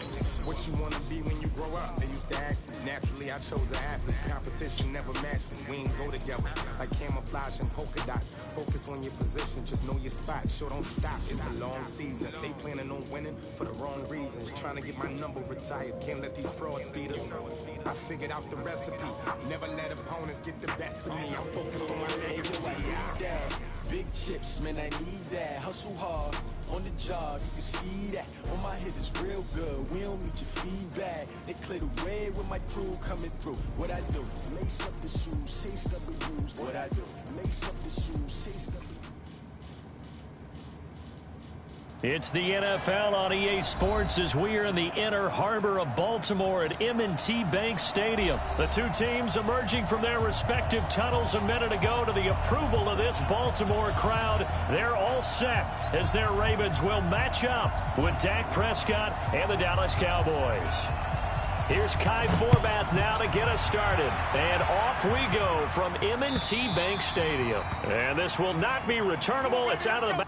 What you wanna be when you grow up? They used to ask me, naturally I chose an athlete. Competition never matched me, we ain't go together. Like camouflage and polka dots. Focus on your position, just know your spot. Sure, don't stop, it's a long season. They planning on winning for the wrong reasons. Trying to get my number retired, can't let these frauds beat us. I figured out the recipe, never let opponents get the best of me. I'm focused on my legacy. Big chips, man, I need that. Hustle hard, on the job, you can see that. On my head is real good, we don't need your feedback. They clear the way with my crew coming through. What I do? Lace up the shoes, chase up the rules. What I do? Lace up the shoes, chase up the It's the NFL on EA Sports as we are in the inner harbor of Baltimore at M&T Bank Stadium. The two teams emerging from their respective tunnels a minute ago to the approval of this Baltimore crowd. They're all set as their Ravens will match up with Dak Prescott and the Dallas Cowboys. Here's Kai Forbath now to get us started. And off we go from M&T Bank Stadium. And this will not be returnable. It's out of the back.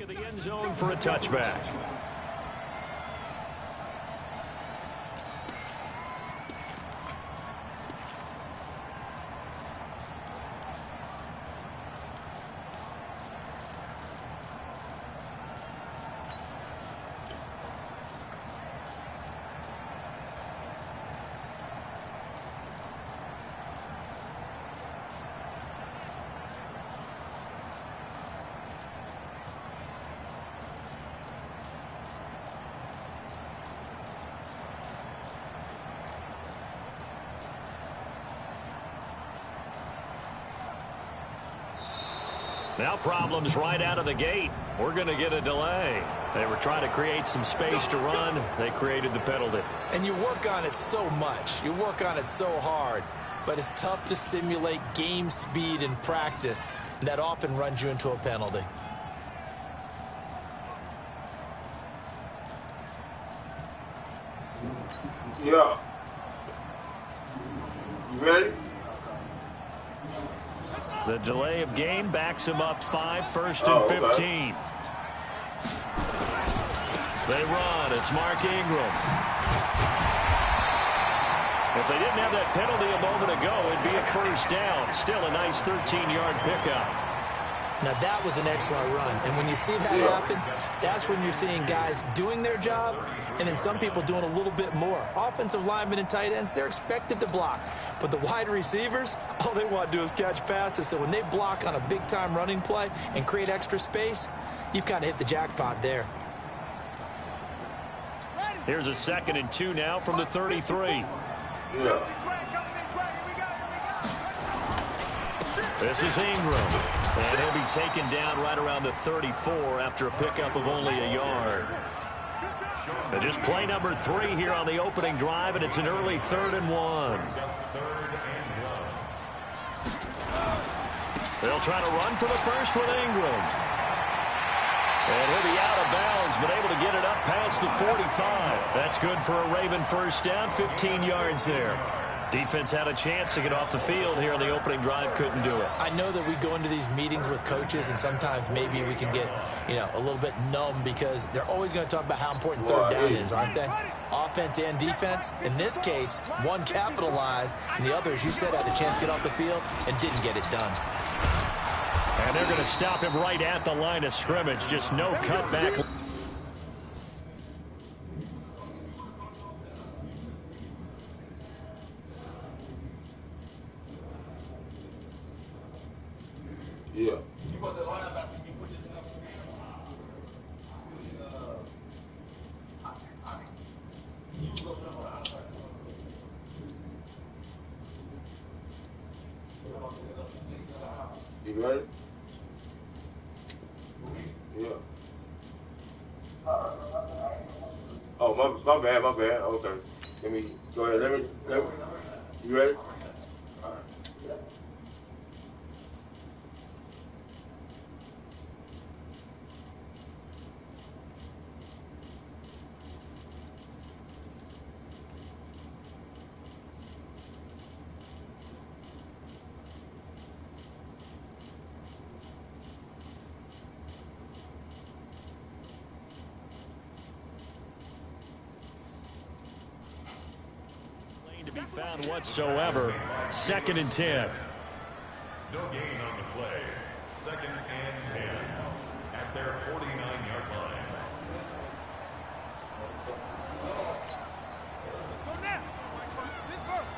of the end zone for a touchback. Now problems right out of the gate. We're going to get a delay. They were trying to create some space to run. They created the penalty. And you work on it so much. You work on it so hard. But it's tough to simulate game speed in practice. And that often runs you into a penalty. Yeah. You ready? The delay of game backs him up 5, 1st and 15. They run. It's Mark Ingram. If they didn't have that penalty a moment ago, it'd be a first down. Still a nice 13-yard pickup. Now, that was an excellent run. And when you see that happen, that's when you're seeing guys doing their job and then some people doing a little bit more. Offensive linemen and tight ends, they're expected to block. But the wide receivers, all they want to do is catch passes. So when they block on a big-time running play and create extra space, you've kind of hit the jackpot there. Here's a 2nd and 2 now from the 33. Yeah. This is Ingram. And he'll be taken down right around the 34 after a pickup of only a yard. And just play number 3 here on the opening drive, and it's an early 3rd and 1. They'll try to run for the first with Ingram. And he'll be out of bounds, but able to get it up past the 45. That's good for a Raven first down, 15 yards there. Defense had a chance to get off the field here on the opening drive, couldn't do it. I know that we go into these meetings with coaches, and sometimes maybe we can get, a little bit numb because they're always going to talk about how important third down is, aren't they? Offense and defense. In this case, one capitalized, and the other, as you said, had a chance to get off the field and didn't get it done. And they're going to stop him right at the line of scrimmage. Just no cutback. Yeah. You ready? Yeah. Oh, my bad. Okay. Go ahead. Let me. You ready? All right. To be found whatsoever. 2nd and 10. No gain on the play. 2nd and 10 at their 49-yard line. Let's go now. This verse.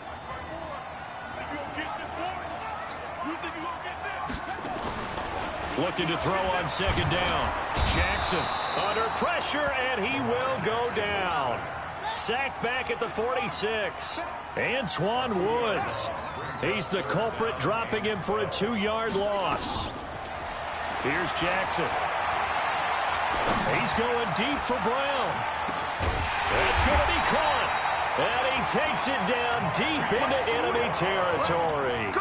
You gonna get this boy? You think you gonna get this? Looking to throw on 2nd down. Jackson under pressure, and he will go down. Sacked back at the 46. Antoine Woods. He's the culprit, dropping him for a 2-yard loss. Here's Jackson. He's going deep for Brown. That's going to be caught. And he takes it down deep into enemy territory.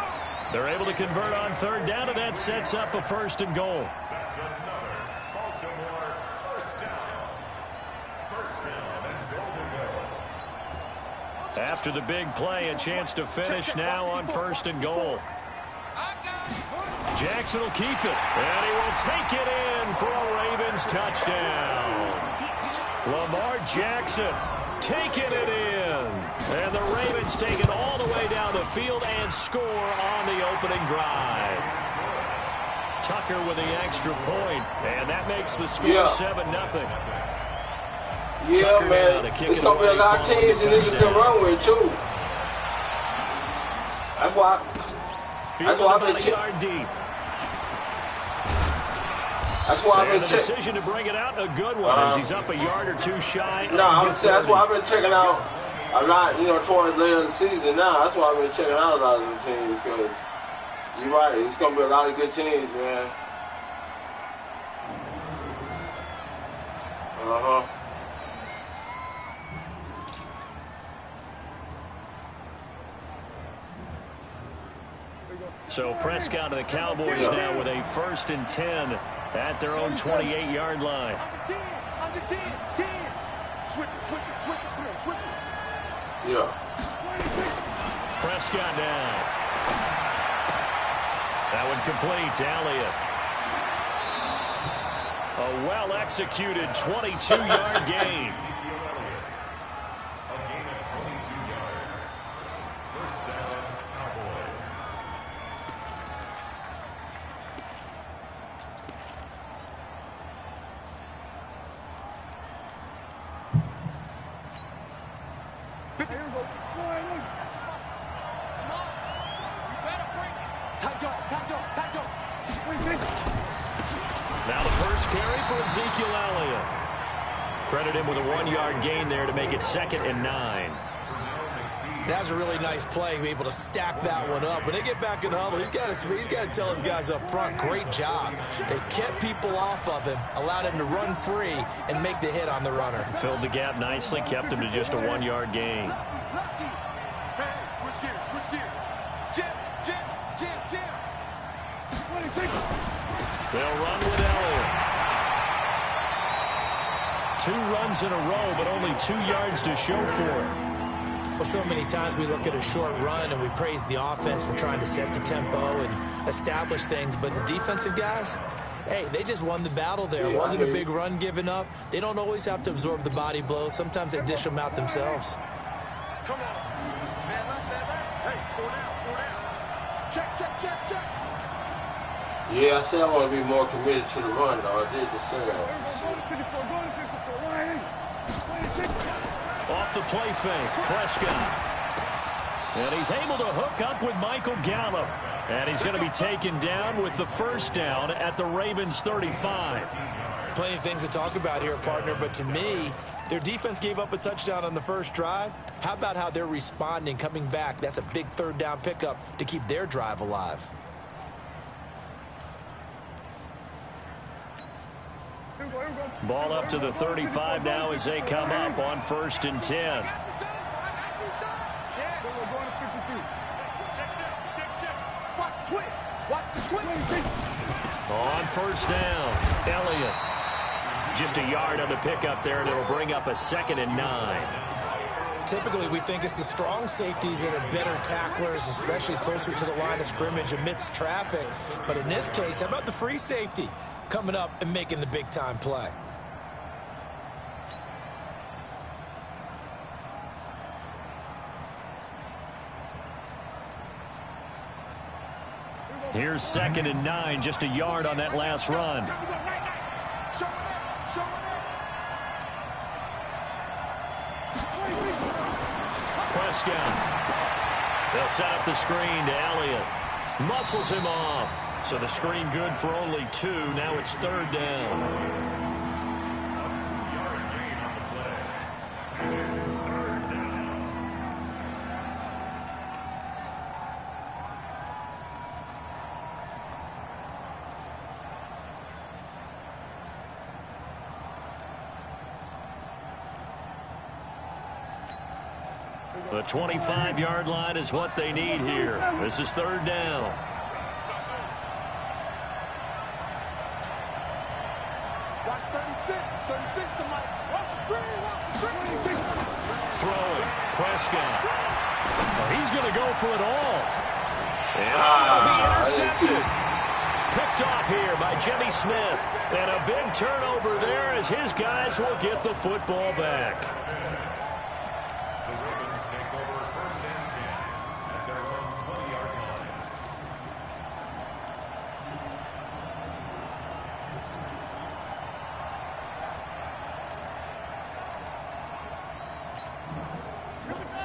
They're able to convert on 3rd down, and that sets up a 1st and goal. That's another Baltimore first down. First down and goal to go. After the big play, a chance to finish now on 1st and goal. Jackson will keep it, and he will take it in. in for a Ravens touchdown. Lamar Jackson taking it in. And the Ravens take it all the way down the field and score on the opening drive. Tucker with the extra point, and that makes the score 7-0. Yeah, Tucker man. It's going to be a lot of teams that niggas can run with, too. That's why I've been checking. That's why I've been checking. The decision to bring it out, a good one, as he's up a yard or two shy. No, I'm saying that's why I've been checking out a lot, towards later in the season now. That's why I've been checking out a lot of the teams, because you're right. It's going to be a lot of good teams, man. So Prescott and the Cowboys now with a 1st and 10 at their own 28-yard line. Under 10. Switch it. Yeah. Prescott now. That one complete to Elliott. A well-executed 22-yard gain. Now the first carry for Ezekiel Elliott. Credit him with a 1-yard gain there to make it 2nd and 9. That was a really nice play, be able to stack that one up. When they get back in the huddle, he's got to tell his guys up front, great job. They kept people off of him, allowed him to run free, and make the hit on the runner. Filled the gap nicely, kept him to just a 1-yard gain. Switch gears. Jim. They'll run with Elliott. 2 runs in a row, but only 2 yards to show for it. Well, so many times we look at a short run and we praise the offense for trying to set the tempo and establish things, but the defensive guys, hey, they just won the battle there. It wasn't a big run given up. They don't always have to absorb the body blows. Sometimes they dish them out themselves. Come on. Man left. Hey, 4 down. Check. Yeah, I said I want to be more committed to the run, though. I did just say that. Off the play fake, Prescott. And he's able to hook up with Michael Gallup. And he's going to be taken down with the 1st down at the Ravens 35. Plenty of things to talk about here, partner, but to me, their defense gave up a touchdown on the first drive. How about how they're responding, coming back? That's a big 3rd down pickup to keep their drive alive. Ball up to the 35 now as they come up on 1st and 10. On 1st down, Elliott. Just a yard on the pickup there, and it'll bring up a 2nd and 9. Typically, we think it's the strong safeties that are better tacklers, especially closer to the line of scrimmage amidst traffic. But in this case, how about the free safety coming up and making the big-time play? Here's 2nd and 9, just a yard on that last run. Prescott. They'll set up the screen to Elliott. Muscles him off. So the screen good for only 2. Now it's 3rd down. The 25-yard line is what they need here. This is 3rd down. Watch 36 to Mike. Watch the screen. Throwing. Prescott. Oh, he's going to go for it all. And be intercepted. picked off here by Jimmy Smith. And a big turnover there as his guys will get the football back. The Ravens take over 1st and 10 at their own 20-yard line.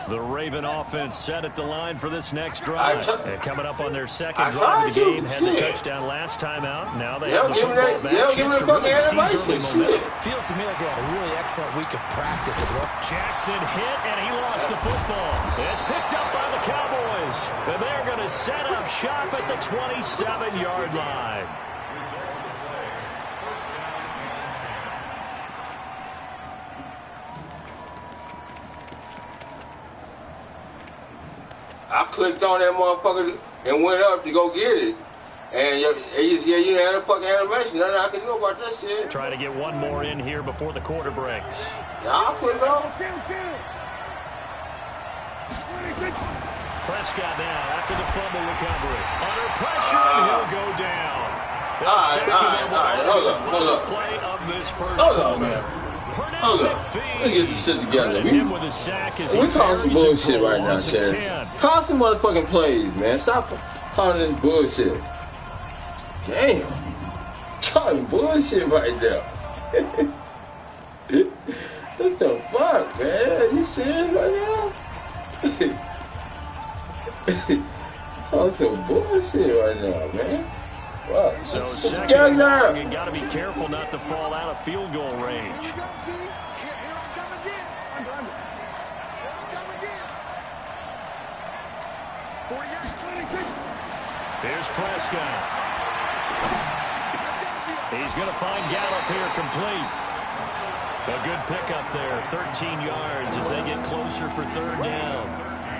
The Raven offense set at the line for this next drive. And coming up on their second drive of the game, had the touchdown last time out. Now they have the football back. Chance to really seize early momentum. Feels to me like they had a really excellent week of practice. Jackson hit, and he lost the football. It's picked up by the Cowboys. And they're going to set up shop at the 27-yard line. I clicked on that motherfucker and went up to go get it. And you didn't have a fucking animation. Nothing I can do about that shit. Trying to get one more in here before the quarter breaks. Yeah, I clicked on. Prescott now after the fumble recovery. Under pressure, and he'll go down. All right. Hold up. Play of this first Hold up, man. Hold up. Let's get this shit together. We calling some bullshit right now, Chad. Call some motherfucking plays, man. Stop calling this bullshit. Damn. Calling bullshit right now. What the fuck, man? You serious right now? Calling some bullshit right now, man. Wow. So second and long, you got to be careful not to fall out of field goal range. Here's Prescott. He's going to find Gallup here complete. A good pickup there, 13 yards as they get closer for third down.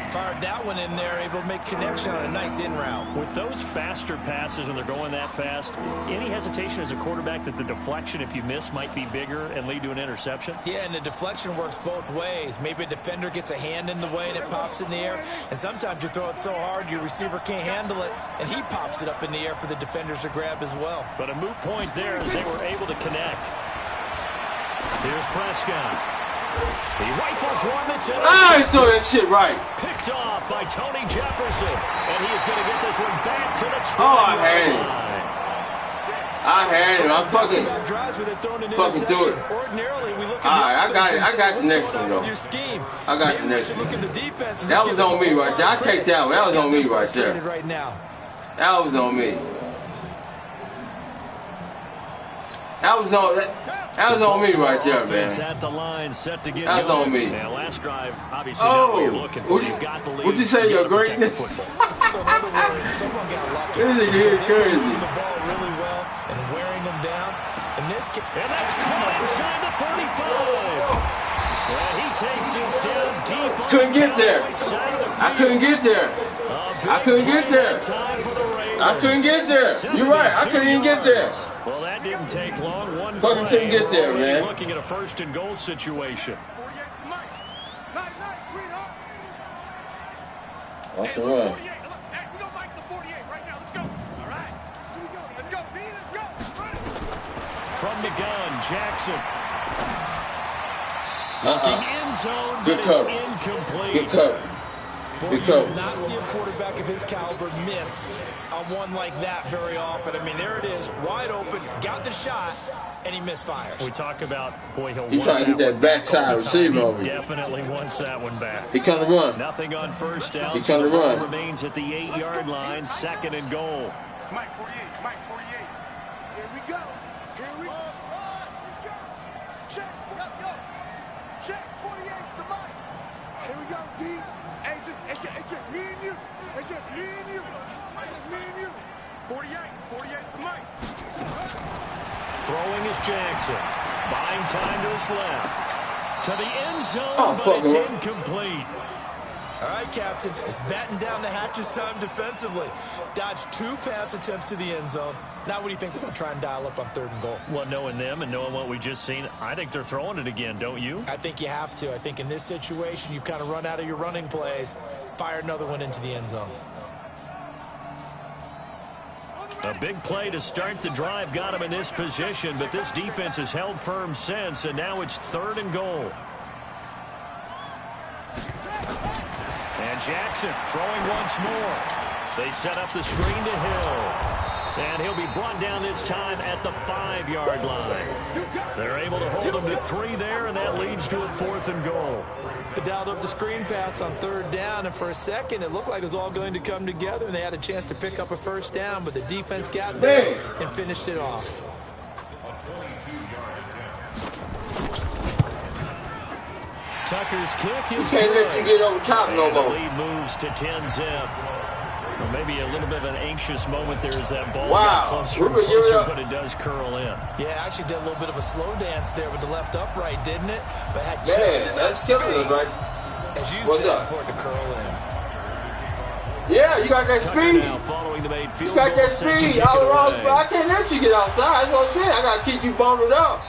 Fired that one in there, able to make connection on a nice in route. With those faster passes and they're going that fast, any hesitation as a quarterback that the deflection, if you miss, might be bigger and lead to an interception? Yeah, and the deflection works both ways. Maybe a defender gets a hand in the way and it pops in the air, and sometimes you throw it so hard your receiver can't handle it, and he pops it up in the air for the defenders to grab as well. But a moot point there as they were able to connect. Here's Prescott. He rifles one that's in. I ain't throw that shit right. Picked off by Tony Jefferson. And he is going to get this one back to the 20. Oh, I had him. I'm fucking through it. Ordinarily, we look at I got the next one, though. I got the next one. That was on me right there. I take that one. That was on me right there. That was on me. That was on me right there, man. At the line, set to get that was on me. Now, last drive, obviously not what you're looking for. You've got the lead. What'd you say, your greatness? So in other words, someone got lucky. This nigga is crazy. The ball really well and wearing them down. And that's caught inside the 35. Well, he takes this down deep. Couldn't get there. I couldn't get there. I couldn't get there. I couldn't get there. You're right. I couldn't even get there. Well, that didn't take long. One fucking couldn't get there, man. Looking at a first and goal situation. That's the run. From the gun, Jackson. Looking end zone, good but cover. It's incomplete. Good cover. Boy, you do not see a quarterback of his caliber miss on one like that very often. I mean, there it is, wide open, got the shot, and he misfires. We talk about, boy, he's trying to get that backside receiver over here. Definitely wants that one back. He come to run. Nothing on first down. He come to run. Remains at the 8-yard line, second and goal. Mike 48. Here we go. Let's go. Check. Check 48 to Mike. Here we go, D. Hey, it's just me and you. It's just me and you. 48 to Mike. Throwing is Jackson. Buying time to his left. To the end zone, but it's incomplete. All right, Captain. It's batten down the hatches time defensively. Dodged 2 pass attempts to the end zone. Now what do you think they're going to try and dial up on third and goal? Well, knowing them and knowing what we just seen, I think they're throwing it again, don't you? I think you have to. I think in this situation, you've kind of run out of your running plays. Fire another one into the end zone. A big play to start the drive got him in this position, but this defense has held firm since, and now it's 3rd and goal. And Jackson throwing once more. They set up the screen to Hill. And he'll be brought down this time at the 5-yard line. They're able to hold him to 3 there, and that leads to a 4th and goal. They dialed up the screen pass on 3rd down, and for a second it looked like it was all going to come together, and they had a chance to pick up a 1st down, but the defense got there and finished it off. Tucker's kick is good. Can't let you get over top no more. The lead moves to 10-zip. Well, maybe a little bit of an anxious moment there as that ball got closer and closer, but it does curl in. Yeah, actually did a little bit of a slow dance there with the left upright, didn't it? But had just enough space, right? As you said, for it to curl in. Yeah, you got that speed. You got that speed all around. I can't let you get outside. That's what I'm saying. I got to keep you bundled up.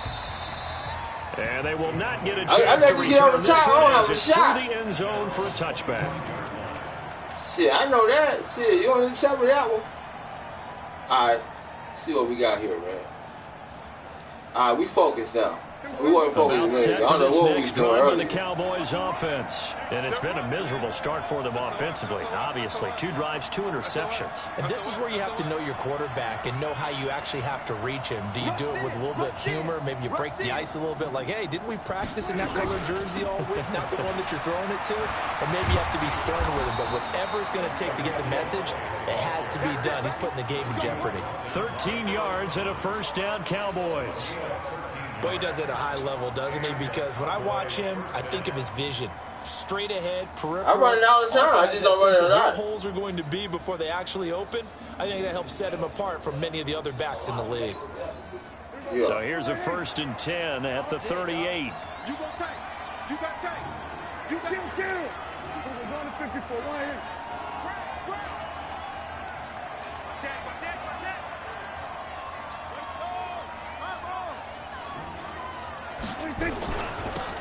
And they will not get a chance to return this one as it's through the end zone for a touchback. Shit, I know that. Shit, you want to tell me that one? All right, see what we got here, man. All right, we focused now. We weren't focused, man. I don't know what we was doing earlier. The Cowboys offense, and it's been a miserable start for them offensively. Obviously, 2 drives, 2 interceptions. And this is where you have to know your quarterback and know how you actually have to reach him. Do you do it with a little bit of humor? Maybe you break the ice a little bit, like, hey, didn't we practice in that colored jersey all week? Not the one that you're throwing it to. And maybe you have to be stern with him. But whatever it's going to take to get the message, it has to be done. He's putting the game in jeopardy. 13 yards and a 1st down, Cowboys. Boy, he does it at a high level, doesn't he? Because when I watch him, I think of his vision. Straight ahead, peripheral. I run it all the time. I just don't run it a lot. Where holes are going to be before they actually open. I think that helps set him apart from many of the other backs in the league. Yeah. So here's a 1st and 10 at the 38. You got tank. You got tank. You got kill. So we're going to 54 right here.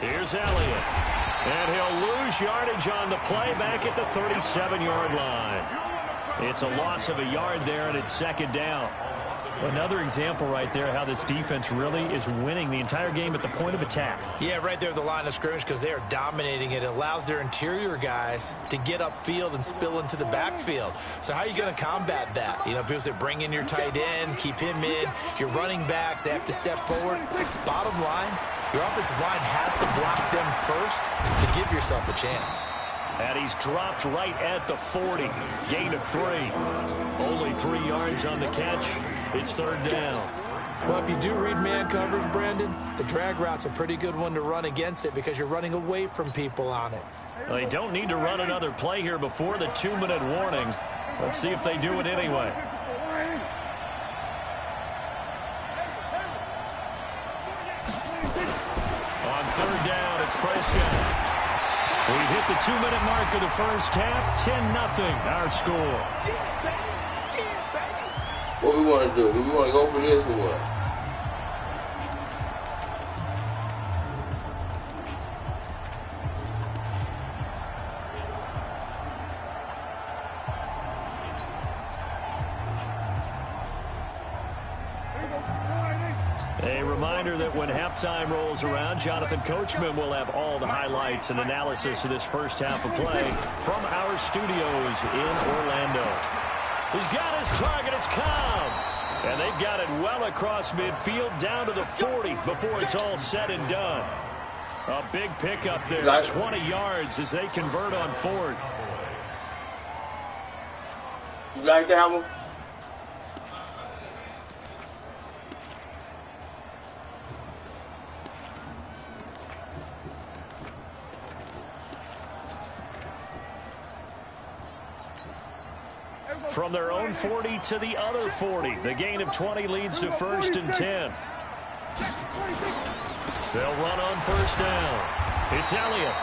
Here's Elliott. And he'll lose yardage on the play back at the 37-yard line. It's a loss of a yard there, and it's 2nd down. Another example right there how this defense really is winning the entire game at the point of attack. Yeah, right there at the line of scrimmage because they are dominating it. It allows their interior guys to get upfield and spill into the backfield. So how are you going to combat that? You know, people say bring in your tight end, keep him in. Your running backs, they have to step forward. Bottom line, your offensive line has to block them first to give yourself a chance. And he's dropped right at the 40. Gain of 3. Only 3 yards on the catch. It's 3rd down. Well, if you do read man coverage, Brandon, the drag route's a pretty good one to run against it because you're running away from people on it. Well, they don't need to run another play here before the 2-minute warning. Let's see if they do it anyway. On 3rd down, it's Prescott. We hit the 2-minute mark of the first half. 10-0, our score. What we want to do? Do we want to go for this or what? A reminder that when halftime rolls around, Jonathan Coachman will have all the highlights and analysis of this first half of play from our studios in Orlando. He's got his target. It's Cobb. And they've got it well across midfield down to the 40 before it's all said and done. A big pickup there, 20 yards as they convert on 4th. You like that one? From their own 40 to the other 40. The gain of 20 leads to 1st and 10. They'll run on 1st down. It's Elliott.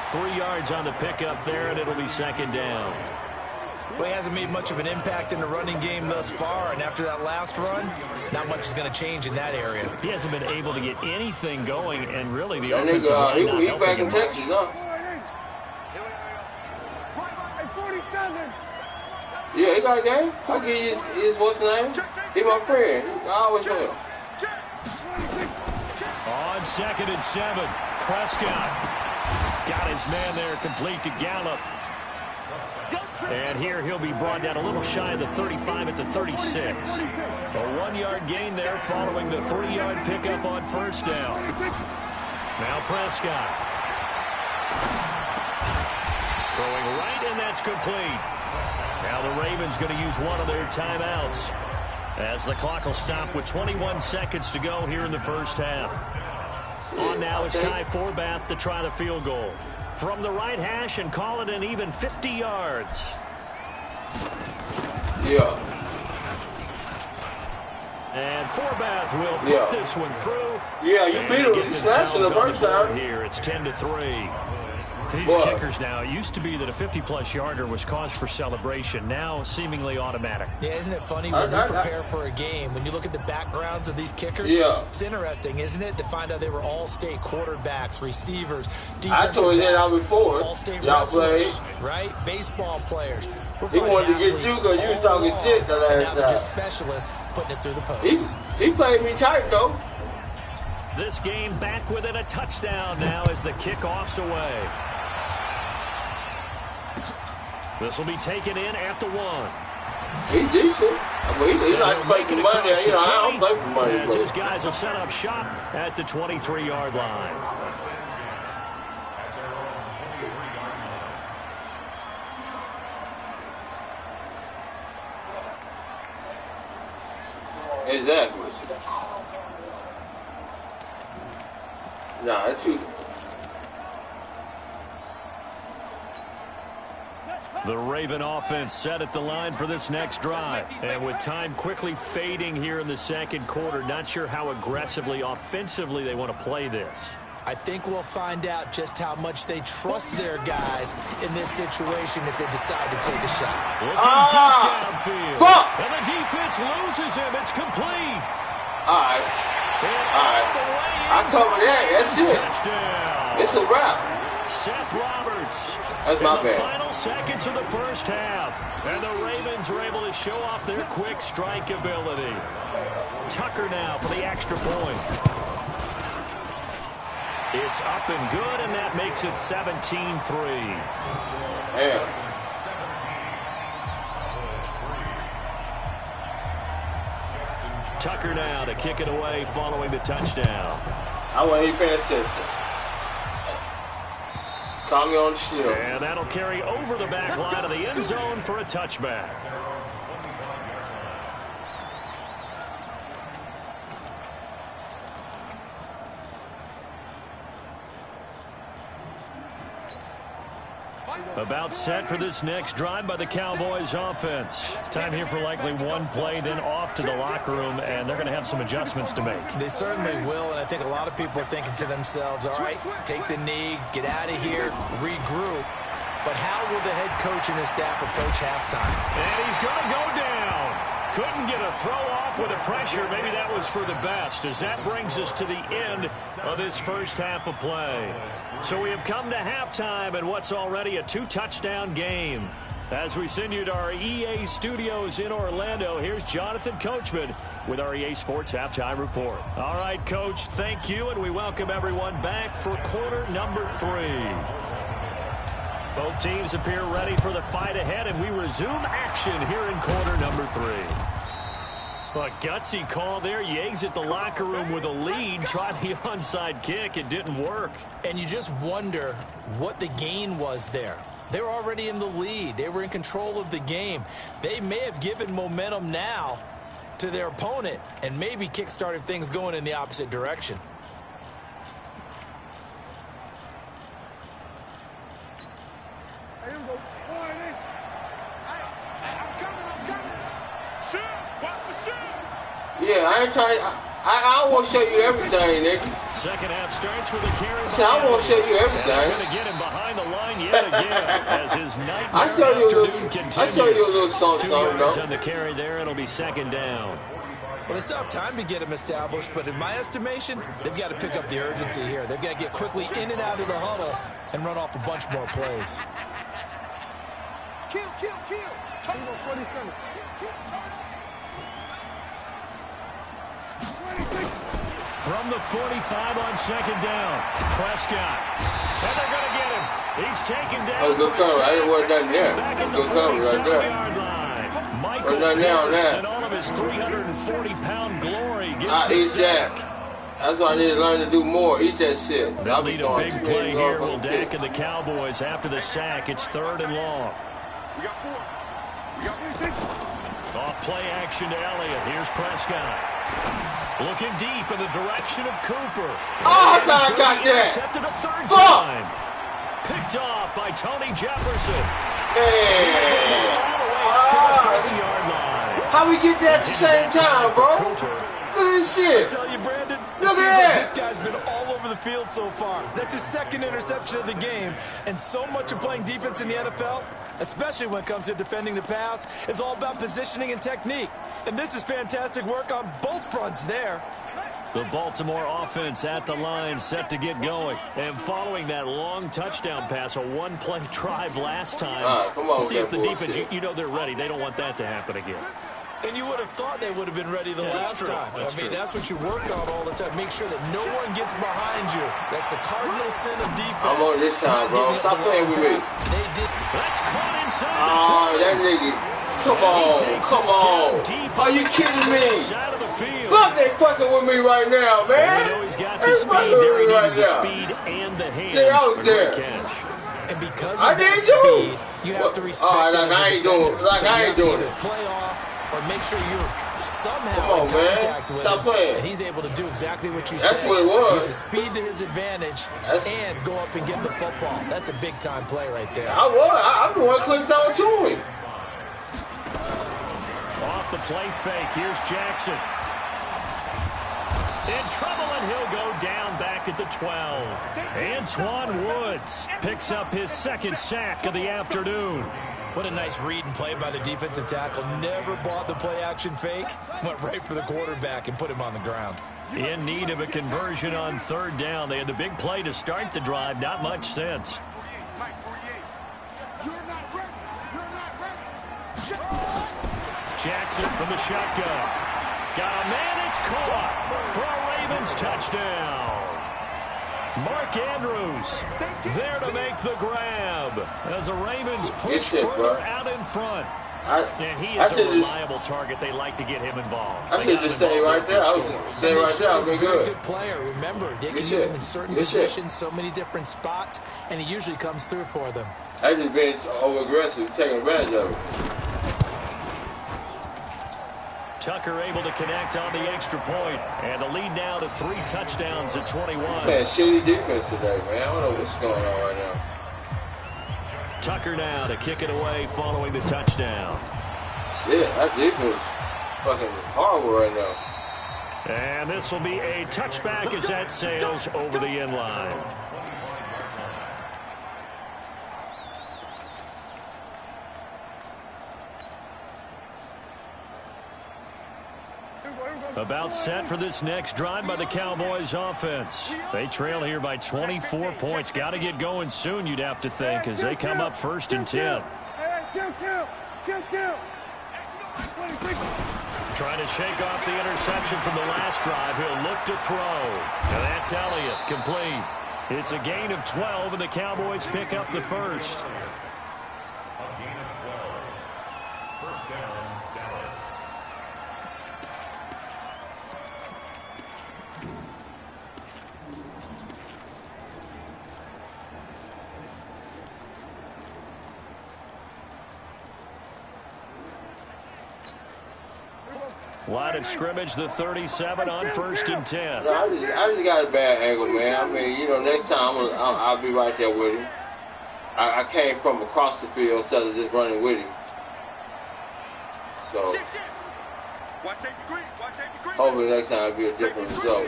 3 yards on the pickup there, and it'll be 2nd down. Well, he hasn't made much of an impact in the running game thus far, and after that last run, not much is going to change in that area. He hasn't been able to get anything going, and really the offensive line he back in Texas, huh? Yeah, he got a game. I'll give you his what's name. He my friend. I always know him. On 2nd and 7, Prescott got his man there complete to Gallup. And here he'll be brought down a little shy of the 35 at the 36. A 1-yard gain there following the 3-yard pickup on first down. Now Prescott. Throwing right, and that's complete. Now the Ravens going to use one of their timeouts as the clock will stop with 21 seconds to go here in the first half. On now is Kai Forbath to try the field goal. From the right hash and call it an even 50 yards. Yeah. And Forbath will put this one through. Yeah, you beat him. He smashed it the first time. Here, it's 10-3. These kickers now, it used to be that a 50-plus yarder was cause for celebration. Now, seemingly automatic. Yeah, isn't it funny when you prepare for a game, when you look at the backgrounds of these kickers? Yeah. It's interesting, isn't it, to find out they were all-state quarterbacks, receivers, defensive I told you that out before. all-state Y'all wrestlers, right? Baseball players. He wanted to get you because you was talking shit the last time. Now they're just specialists putting it through the post. He played me tight, though. This game back within a touchdown now as the kickoff's away. This will be taken in at the 1. He's decent. I mean, he like to play for money. You know, I don't play for money. As his guys will set up shop at the 23-yard line. Exactly. Nah, that's you. The Raven offense set at the line for this next drive. And with time quickly fading here in the second quarter, not sure how aggressively, offensively they want to play this. I think we'll find out just how much they trust their guys in this situation if they decide to take a shot. Looking deep downfield. Fuck. And the defense loses him. It's complete. All right. I covered that. That's it. Touchdown. It's a wrap. Seth Roberts. That's my in the bad. final seconds of the first half. And the Ravens are able to show off their quick strike ability. Tucker now for the extra point. It's up and good, and that makes it 17-3. Yeah. Tucker now to kick it away following the touchdown. I want to pay attention. Call me on the shield. And that'll carry over the back line of the end zone for a touchback. About set for this next drive by the Cowboys offense. Time here for likely one play, then off to the locker room, and they're going to have some adjustments to make. They certainly will, and I think a lot of people are thinking to themselves, all right, take the knee, get out of here, regroup. But how will the head coach and his staff approach halftime? And he's going to go down. Couldn't get a throw off with the pressure. Maybe that was for the best, as that brings us to the end of this first half of play. So we have come to halftime in what's already a 2-touchdown game. As we send you to our EA studios in Orlando, here's Jonathan Coachman with our EA Sports Halftime Report. All right, Coach, thank you, and we welcome everyone back for quarter number 3. Both teams appear ready for the fight ahead, and we resume action here in quarter number 3. A gutsy call there. You exit the locker room with a lead. Tried the onside kick. It didn't work. And you just wonder what the gain was there. They were already in the lead. They were in control of the game. They may have given momentum now to their opponent and maybe kick-started things going in the opposite direction. Yeah, I ain't trying. I don't want to show you everything, nigga. Second half starts with a carry. So I won't show you everything. They're going to get him behind the line yet again as his nightmare I show you a little something, 2 yards though. on the carry there. It'll be second down. Well, they still have time to get him established, but in my estimation, they've got to pick up the urgency here. They've got to get quickly in and out of the huddle and run off a bunch more plays. Kill. Turn on 47. Kill, turn From the 45 on second down, Prescott. And they're going to get him. He's taken down. Oh, good cover. I didn't want nothing there. Back at the Good cover right there. 47-yard line. Michael Pierce and all of his 340-pound glory gets the sack. That's why I need to learn to do more. Eat that shit. They'll need a big play here. Will Dak and the Cowboys after the sack. It's 3rd and long. We got 4. We got 3. Off play action to Elliott. Here's Prescott. Looking deep in the direction of Cooper. Oh, I thought I got that. Intercepted a 3rd time. Picked off by Tony Jefferson. Hey. How we get that at the same time, bro? Look at this shit. I tell you, Brandon, Look at that. This guy's been all over the field so far. That's his 2nd interception of the game. And so much of playing defense in the NFL, especially when it comes to defending the pass, is all about positioning and technique. And this is fantastic work on both fronts there. The Baltimore offense at the line, set to get going. And following that long touchdown pass, a one-play drive last time. Come on, see if the defense, you know they're ready. They don't want that to happen again. And you would have thought they would have been ready the last time. That's what you work on all the time. Make sure that no one gets behind you. That's the cardinal sin of defense. I'm on this time, bro. Stop playing with me. They did. That's caught inside the 20. That nigga. Come on. Are you kidding me? Fuck, they fucking with me right now, man. You know he's got the speed. There he needed the speed and the hands. Yeah, I was there. And because of that speed, you have to respect I ain't doing it. Play off or make sure you're somehow in contact with him. Playing. And he's able to do exactly what you said. That's what it was. Use the speed to his advantage and go up and get the football. That's a big-time play right there. I'm the one clicked on to him. Off the play fake, here's Jackson. In trouble, and he'll go down back at the 12. Antoine Woods picks up his 2nd sack of the afternoon. What a nice read and play by the defensive tackle. Never bought the play action fake. Went right for the quarterback and put him on the ground. In need of a conversion on 3rd down. They had the big play to start the drive. Not much sense. Jackson from the shotgun. Got a man, it's caught for a Ravens touchdown. Mark Andrews there to make the grab as the Ravens push further out in front. And he is a reliable target. They like to get him involved. I should just stay right there. I was stay right there. I'll be good. Good player. Remember, they can use him in certain positions, so many different spots, and he usually comes through for them. I just been over-aggressive, taking advantage of it. Tucker able to connect on the extra point, and the lead now to 3 touchdowns at 21. Man, shitty defense today, man. I don't know what's going on right now. Tucker now to kick it away following the touchdown. Shit, that defense fucking horrible right now. And this will be a touchback as that sails over the end line. About set for this next drive by the Cowboys offense. They trail here by 24 points. Got to get going soon, you'd have to think, as they come up 1st and 10. Trying to shake off the interception from the last drive. He'll look to throw. And that's Elliott, complete. It's a gain of 12, and the Cowboys pick up the first. Line of scrimmage, the 37 on 1st and 10. No, I just got a bad angle, man. I mean, you know, next time I'll be right there with him. I came from across the field instead of just running with him. So, hopefully next time it'll be a different result.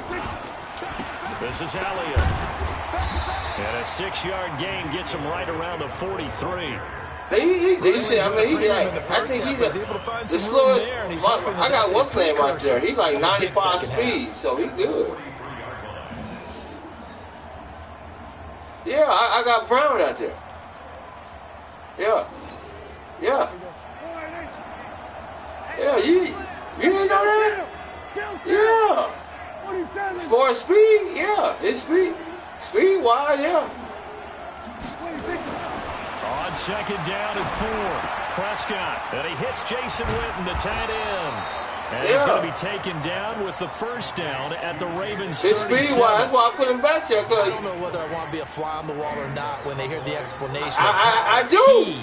This is Elliott. And a 6-yard gain gets him right around the 43. He decent. I mean, I think he's the slowest. I got what's name right there. He's like 95 speed, so he's good. Yeah, I got Brown out there. Yeah. Yeah. Yeah, you didn't know that? Yeah. For speed, yeah. It's speed. Speed-wise, yeah. On second down and 4, Prescott. And he hits Jason Witten, the tight end. And he's going to be taken down with the first down at the Ravens' 37. It's speed-wise. That's why I put him back there. I don't know whether I want to be a fly on the wall or not when they hear the explanation. I do.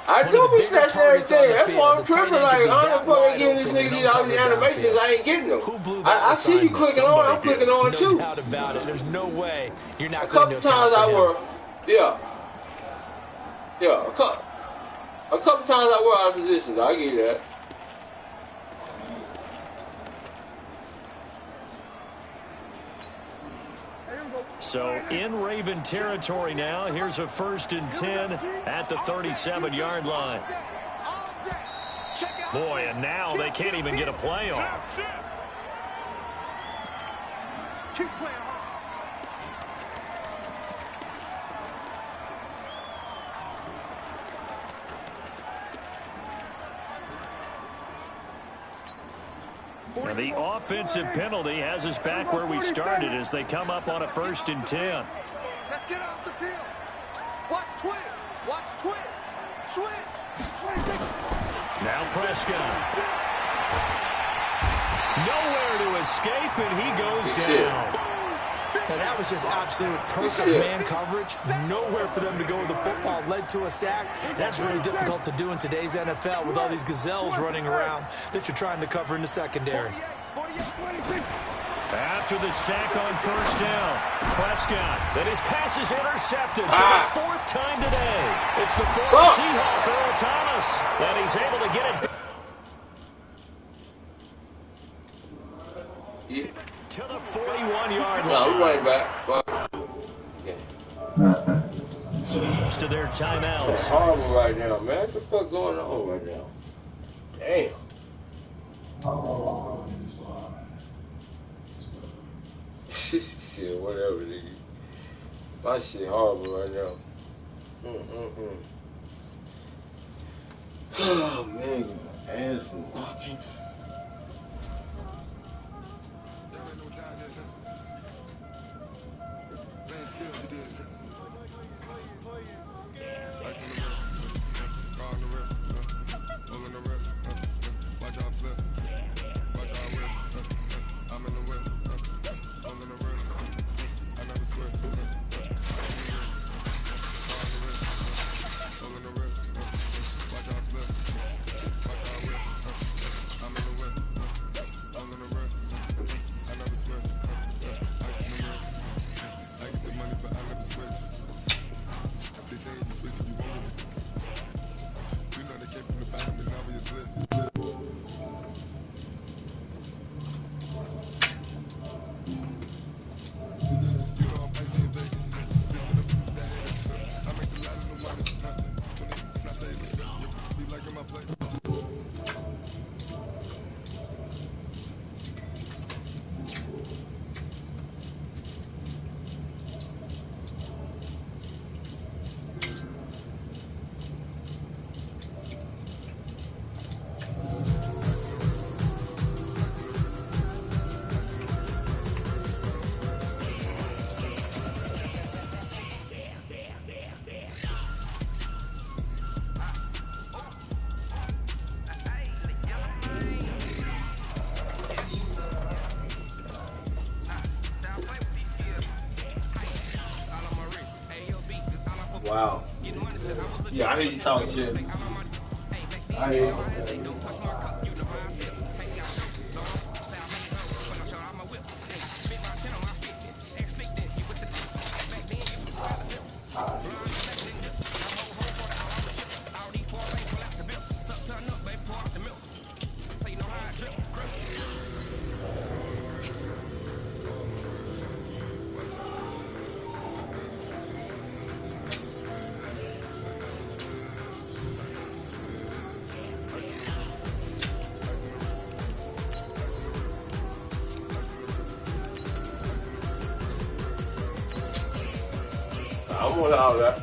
I do be snatching everything. That's why I'm tripping. Like, I'm probably giving this nigga all these animations. I ain't getting them. I see you clicking on. I'm clicking on too. No doubt about it. There's no way you're not a couple times I were, yeah. A couple times I were out of position. I get that. So in Raven territory now. Here's a 1st and 10 at the 37-yard line. Boy, and now they can't even get a play off. And the offensive penalty has us back where we started as they come up on a 1st and 10. Let's get off the field. Watch twins. Watch twins. Switch. Now Prescott. Nowhere to escape, and he goes down. And that was just absolute perfect man coverage. Nowhere for them to go with the football. Led to a sack. That's really difficult to do in today's NFL with all these gazelles running around that you're trying to cover in the secondary. After the sack on 1st down, Prescott. Then his pass is intercepted for the 4th time today. It's the former Seahawk, Earl Thomas, and he's able to get it to the 41-yard line. No, we're running back. Most of their timeouts. It's horrible right now, man. What the fuck going on right now? Damn. Shit, whatever, nigga. My shit horrible right now. Oh, man. Ass walking. Wow. Yeah, I hear you talking shit. I hear you. I'm with all that.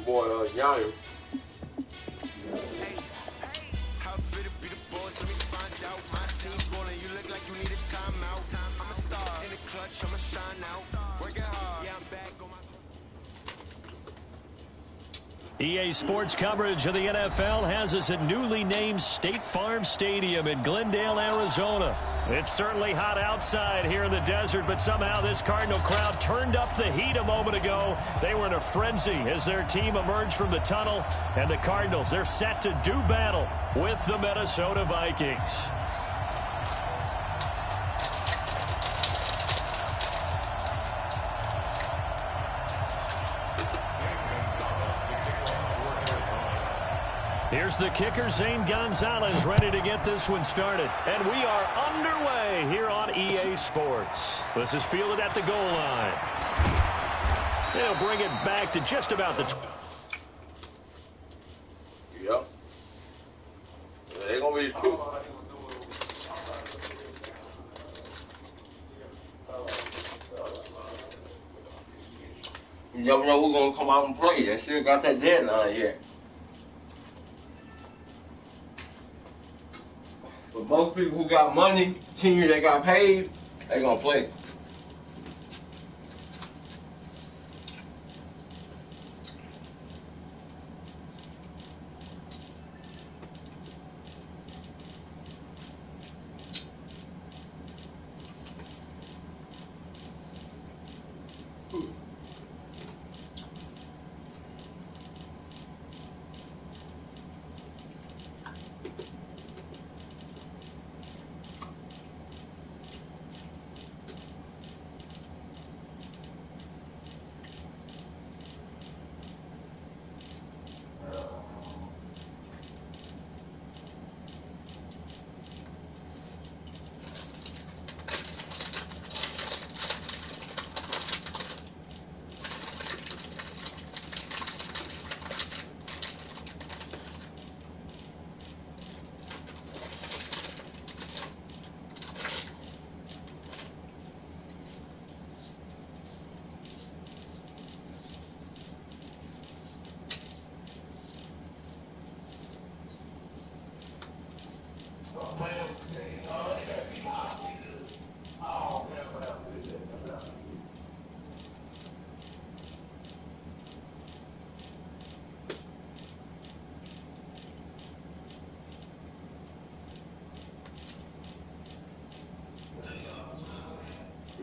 your boy Yanni. How fit to be the boss? Let me find out. My team ballin', you look like you need a timeout. I'm a star in the clutch, I'ma shine out. Working hard, yeah, I'm back on my. EA Sports coverage of the NFL has us at newly named State Farm Stadium in Glendale, Arizona. It's certainly hot outside here in the desert, but somehow this Cardinal crowd turned up the heat a moment ago. They were in a frenzy as their team emerged from the tunnel, and the Cardinals, they're set to do battle with the Minnesota Vikings. Here's the kicker, Zane Gonzalez, ready to get this one started. And we are underway here on EA Sports. This is fielded at the goal line. They'll bring it back to just about the... Yep. They're going to be two. You never know who's going to come out and play. They still got that deadline yet. But most people who got money, seniors that got paid, they gonna play.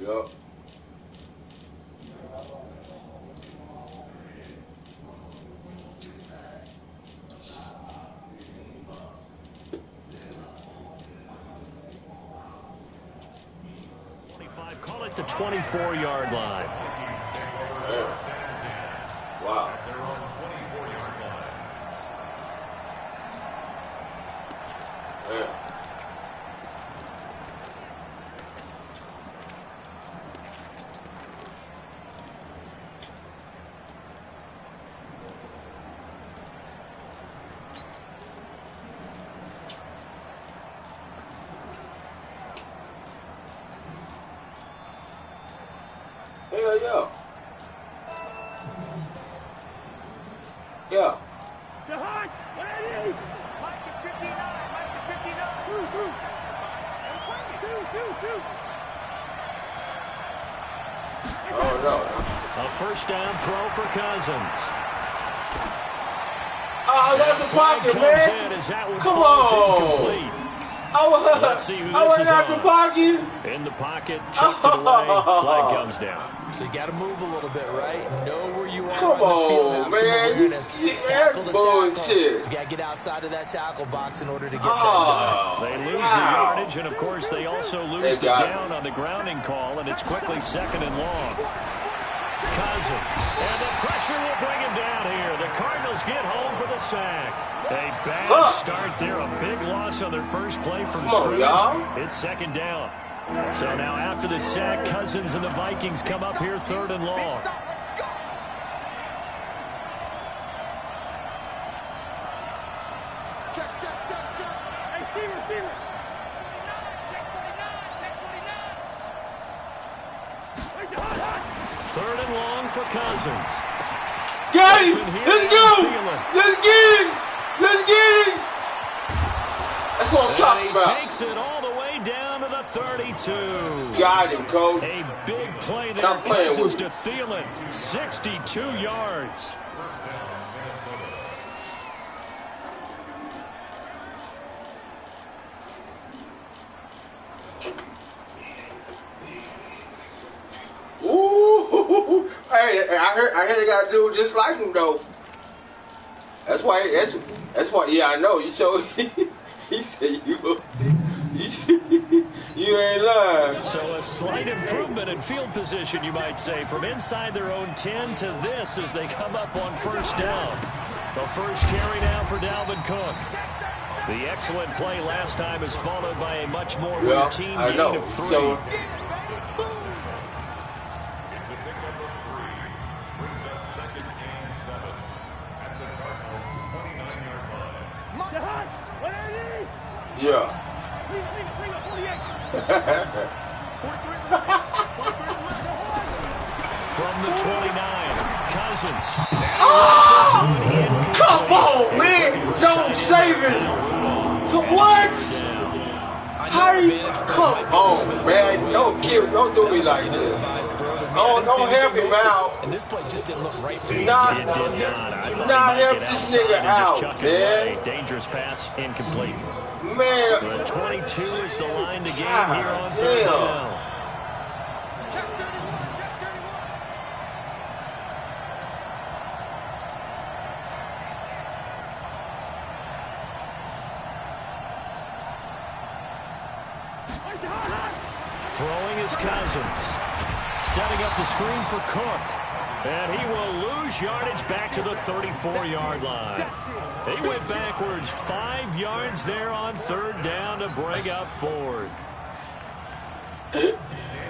Yep. Call it the 24-yard line. Yeah. Wow. They're on the 24-yard line. Yeah. Hell yeah. Yeah. Jahan, what are you? Mike is 59. Mike is 59. Two. Oh, no. A first down throw for Cousins. Oh, I got the pocket, man. Come on. Let's see who I this went is out the on. pocket. In the pocket, chucked it away. Flag comes down. So you got to move a little bit, right? Know where you are Come on the field. on, Have some man. awareness. Tackle the bullshit. tackle. You got to get outside of that tackle box in order to get that done. They lose the yardage, and of course they also lose the down on the grounding call, and it's quickly second and long. Cousins, and the pressure will bring him down here. The Cardinals get home for the sack. A bad start there, a big loss on their first play from scrimmage. It's second down. So now after the sack, Cousins and the Vikings come up here third and long. Check. Hey, Steven. Check 49. Third and long for Cousins. Got him! Let's go! Let's get him! Let's get him! That's what I'm talking about. He takes it all the way down to the 32. Got him, Coach. A big play there. Stop playing Cousins with to Thielen. 62 yards. Ooh, hey, I heard they got to do just like him though. That's why. Yeah, I know. You showed. He said you will see. You ain't lying. So a slight improvement in field position, you might say, from inside their own 10 to this as they come up on first down. The first carry now for Dalvin Cook. The excellent play last time is followed by a much more routine gain of 3. So, yeah. From the 29, Cousins. Oh! Come on, man! Don't save it! What? How you? Come on, man! Don't do me like this. Don't help him out. And this play just didn't look right for Do you. not help it this nigga out, man. Dangerous pass, incomplete. Man. The 22 is the line to gain here on God third damn. down. Throwing is Cousins. Setting up the screen for Cook. And he will lose yardage back to the 34-yard line. They went backwards 5 yards there on third down to bring up fourth.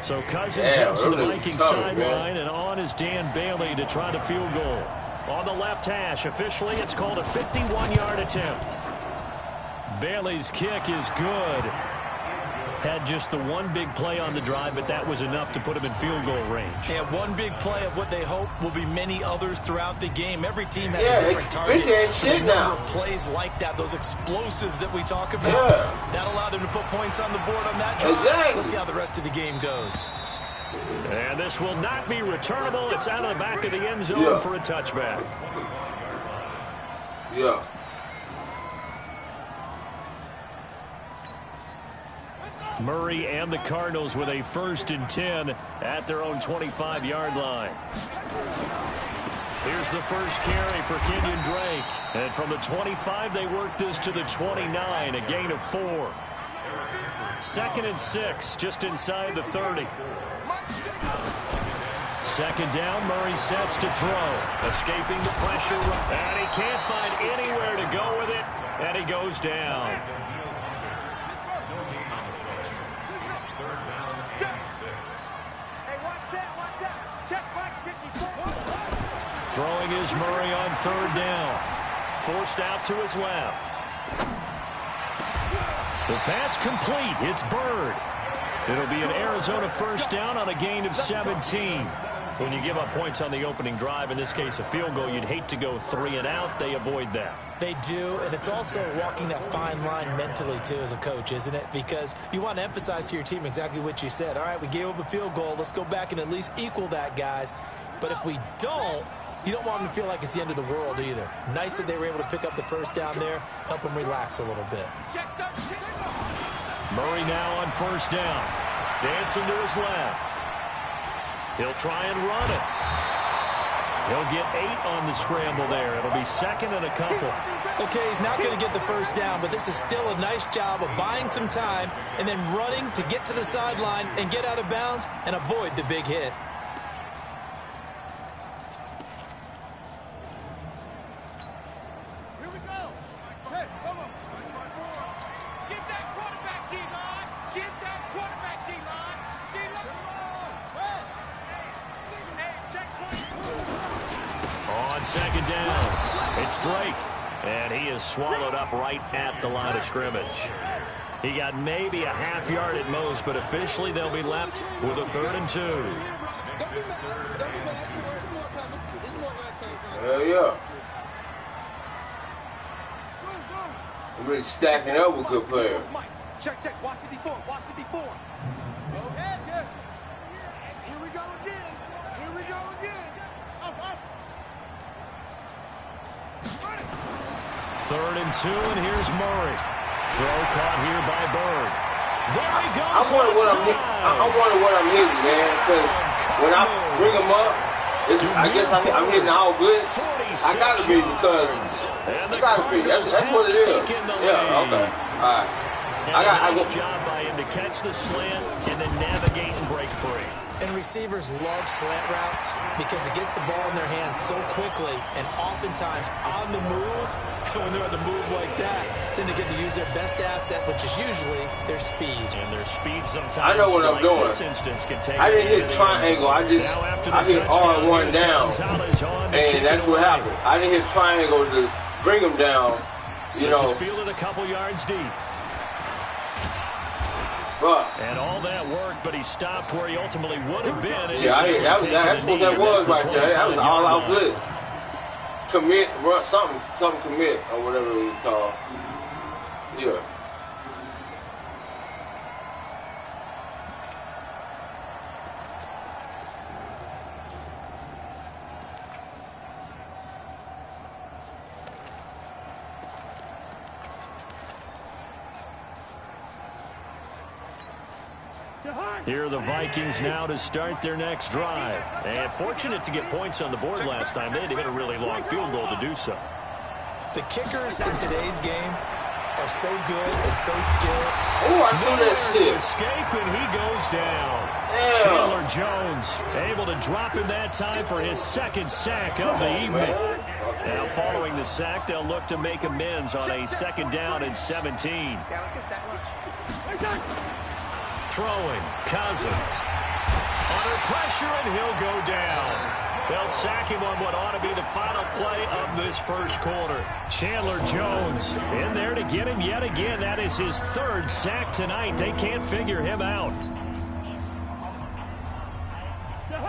So Cousins heads to the Vikings sideline, and on is Dan Bailey to try the field goal. On the left hash, officially it's called a 51-yard attempt. Bailey's kick is good. Had just the one big play on the drive, but that was enough to put him in field goal range. And one big play of what they hope will be many others throughout the game. Every team has a different target. Shit the now. number of plays like that, those explosives that we talk about, that allowed him to put points on the board on that drive. Exactly. Let's see how the rest of the game goes. And this will not be returnable. It's out of the back of the end zone for a touchback. Yeah. Murray and the Cardinals with a 1st and 10 at their own 25-yard line. Here's the first carry for Kenyon Drake. And from the 25, they work this to the 29, a gain of 4. 2nd and 6, just inside the 30. 2nd down, Murray sets to throw. Escaping the pressure, and he can't find anywhere to go with it, and he goes down. Throwing is Murray on third down. Forced out to his left. The pass complete. It's Bird. It'll be an Arizona first down on a gain of 17. When you give up points on the opening drive, in this case a field goal, you'd hate to go 3 and out. They avoid that. They do, and it's also walking that fine line mentally, too, as a coach, isn't it? Because you want to emphasize to your team exactly what you said. All right, we gave up a field goal. Let's go back and at least equal that, guys. But if we don't, you don't want them to feel like it's the end of the world either. Nice that they were able to pick up the first down there, help them relax a little bit. Murray now on first down. Dancing to his left. He'll try and run it. He'll get 8 on the scramble there. It'll be 2nd and a couple. Okay, he's not going to get the first down, but this is still a nice job of buying some time and then running to get to the sideline and get out of bounds and avoid the big hit. On 2nd down, it's Drake, and he is swallowed up right at the line of scrimmage. He got maybe a half yard at most, but officially they'll be left with a 3rd and 2. Hell yeah. I'm really stacking up with good players. Check, check. Watch the D4. Watch the D4. Go ahead, yeah. Here we go again. Here we go again. Up. 3rd and 2, and here's Murray. Throw caught here by Bird. There he goes. I wonder what I'm hitting, man, because when I bring them up, I guess I'm hitting all blitz. I gotta be because I gotta be. That's what it is. Yeah. Okay. All right. I got a nice job by him to catch the slant and then navigate and break free. And receivers love slant routes because it gets the ball in their hands so quickly, and oftentimes on the move, when they're on the move like that, then they get to use their best asset, which is usually their speed. And their speed sometimes, I know what I'm doing. This instance, can take I didn't hit triangle. I hit R1 down, and that's what happened. I didn't hit triangle to bring him down. You know, just fielded a couple yards deep. And all that worked, but he stopped where he ultimately would have been. That's what that was right there. That was all out blitz. Commit, run, something commit, or whatever it was called. Yeah. Here are the Vikings now to start their next drive. And fortunate to get points on the board last time. They had to hit a really long field goal to do so. The kickers in today's game are so good and so skilled. Oh, I threw that shit. Escape, and he goes down. Yeah. Chandler Jones able to drop him that time for his 2nd sack of the evening. Now following the sack, they'll look to make amends on a 2nd down and 17. Yeah, let's get sack lunch. Throwing, Cousins. Under pressure, and he'll go down. They'll sack him on what ought to be the final play of this first quarter. Chandler Jones in there to get him yet again. That is his 3rd sack tonight. They can't figure him out.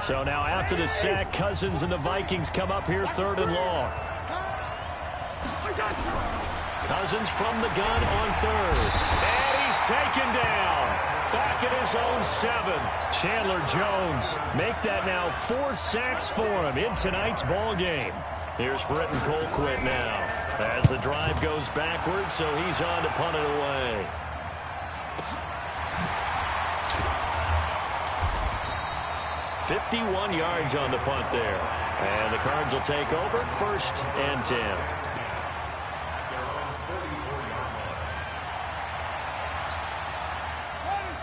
So now after the sack, Cousins and the Vikings come up here 3rd and long. Cousins from the gun on 3rd. And he's taken down. Back at his own 7. Chandler Jones make that now 4 sacks for him in tonight's ball game. Here's Britton Colquitt now as the drive goes backwards, so he's on to punt it away. .51 yards on the punt there. And the Cards will take over 1st and 10.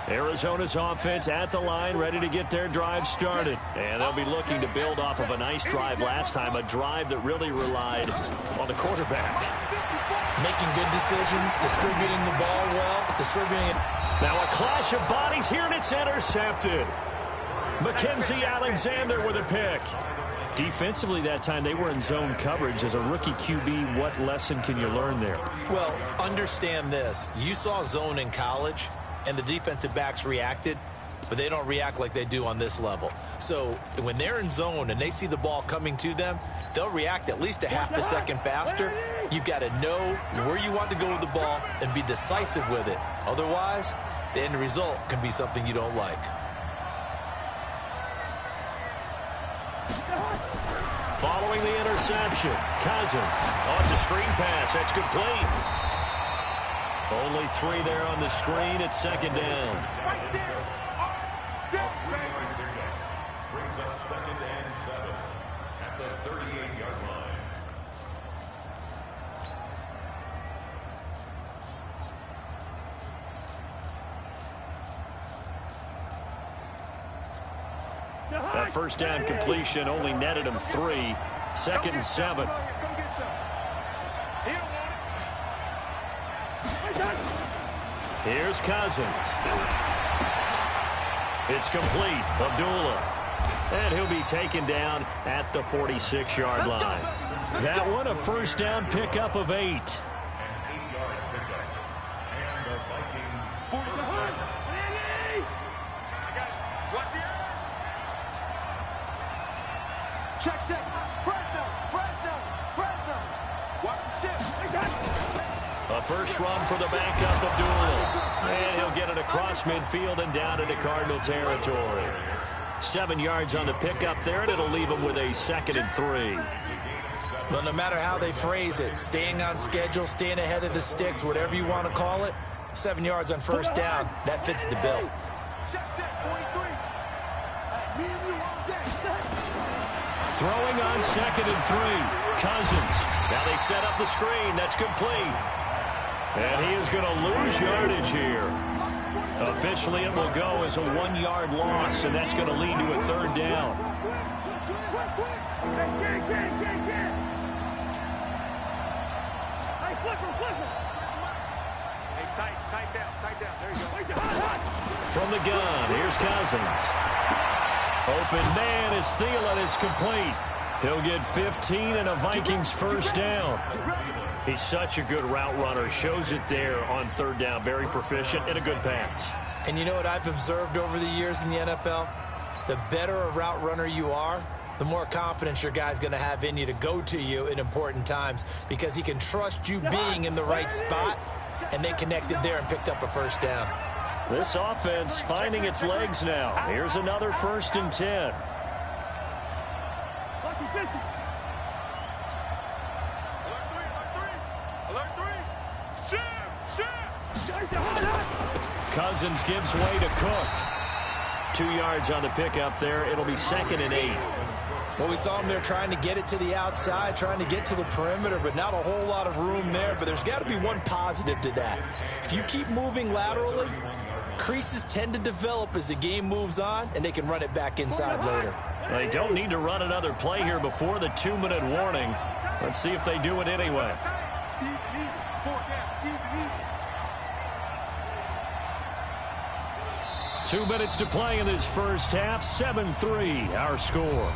Arizona's offense at the line, ready to get their drive started. And they'll be looking to build off of a nice drive last time, a drive that really relied on the quarterback. Making good decisions, distributing the ball well, distributing it. Now a clash of bodies here, and it's intercepted. Mackenzie Alexander with a pick. Defensively that time, they were in zone coverage. As a rookie QB, what lesson can you learn there? Well, understand this. You saw zone in college, and the defensive backs reacted, but they don't react like they do on this level. So when they're in zone and they see the ball coming to them, they'll react at least a half a second faster. You've got to know where you want to go with the ball and be decisive with it. Otherwise, the end result can be something you don't like. Following the interception, Cousins launches a screen pass. That's complete. Only 3 there on the screen at 2nd down. Brings up 2nd and 7 at the 38-yard line. That 1st down completion only netted him 3. 2nd and 7. Here's Cousins. It's complete. Abdullah. And he'll be taken down at the 46-yard line. That one, a 1st down pickup of 8. An 8-yard pickup. And the Vikings first down. Check, check. Fresno. first run for the backup Abdullah. And he'll get it across midfield and down into Cardinal territory. 7 yards on the pickup there, and it'll leave him with a 2nd and 3. Well, no matter how they phrase it, staying on schedule, staying ahead of the sticks, whatever you want to call it, 7 yards on first down, that fits the bill. Throwing on 2nd and 3. Cousins. Now they set up the screen. That's complete. And he is going to lose yardage here. Officially, it will go as a 1-yard loss, and that's going to lead to a 3rd down. Tight down. There you go. From the gun, here's Cousins. Open man is Thielen. It's complete. He'll get 15 and a Vikings first down. He's such a good route runner. Shows it there on 3rd down. Very proficient and a good pass. And you know what I've observed over the years in the NFL? The better a route runner you are, the more confidence your guy's going to have in you to go to you in important times because he can trust you being in the right spot, and they connected there and picked up a first down. This offense finding its legs now. Here's another 1st and 10. Cousins gives way to Cook. 2 yards on the pickup there. It'll be 2nd and 8. Well, we saw him there trying to get it to the outside, trying to get to the perimeter, but not a whole lot of room there. But there's got to be one positive to that. If you keep moving laterally, creases tend to develop as the game moves on, and they can run it back inside later. They don't need to run another play here before the 2-minute warning. Let's see if they do it anyway. 2 minutes to play in this first half. 7-3, our score.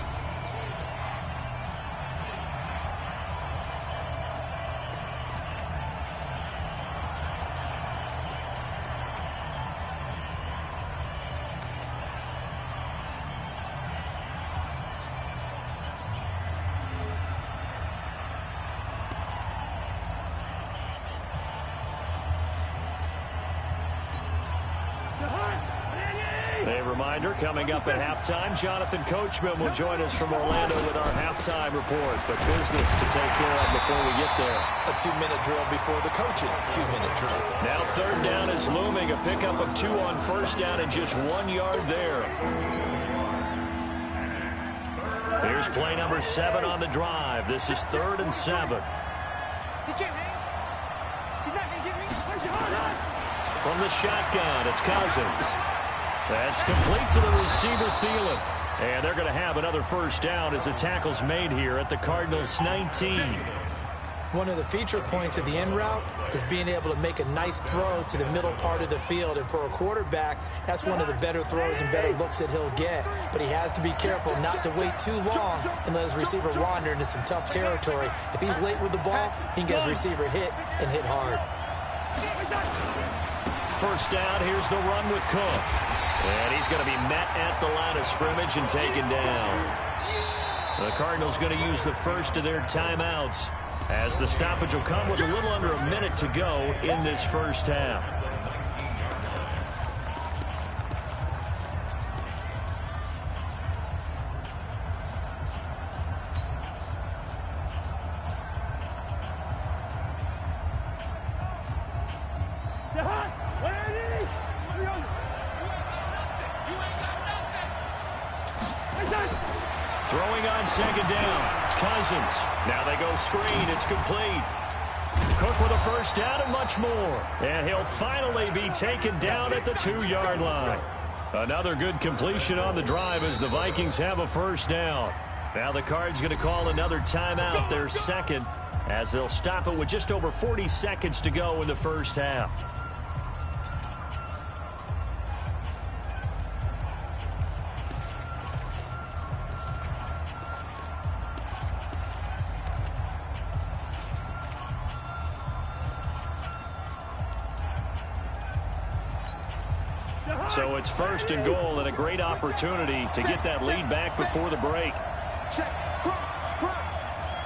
A reminder, coming up at halftime, Jonathan Coachman will join us from Orlando with our halftime report. But business to take care of before we get there. A 2-minute drill before the coach's 2-minute drill. Now 3rd down is looming. A pickup of 2 on first down and just 1 yard there. Here's play number 7 on the drive. This is 3rd and 7. He can't hang. He's not going to get me. From the shotgun, it's Cousins. That's complete to the receiver, Thielen. And they're going to have another first down as the tackle's made here at the Cardinals' 19. One of the feature points of the end route is being able to make a nice throw to the middle part of the field. And for a quarterback, that's one of the better throws and better looks that he'll get. But he has to be careful not to wait too long and let his receiver wander into some tough territory. If he's late with the ball, he can get his receiver hit and hit hard. First down, here's the run with Cook. And he's going to be met at the line of scrimmage and taken down. The Cardinals going to use the first of their timeouts as the stoppage will come with a little under a minute to go in this first half. Throwing on 2nd down. Cousins. Now they go screen. It's complete. Cook with a first down and much more. And he'll finally be taken down at the 2-yard line. Another good completion on the drive as the Vikings have a first down. Now the Cards going to call another timeout, their 2nd, as they'll stop it with just over 40 seconds to go in the first half. So it's 1st and goal and a great opportunity to get that lead back before the break. Check. Crunch.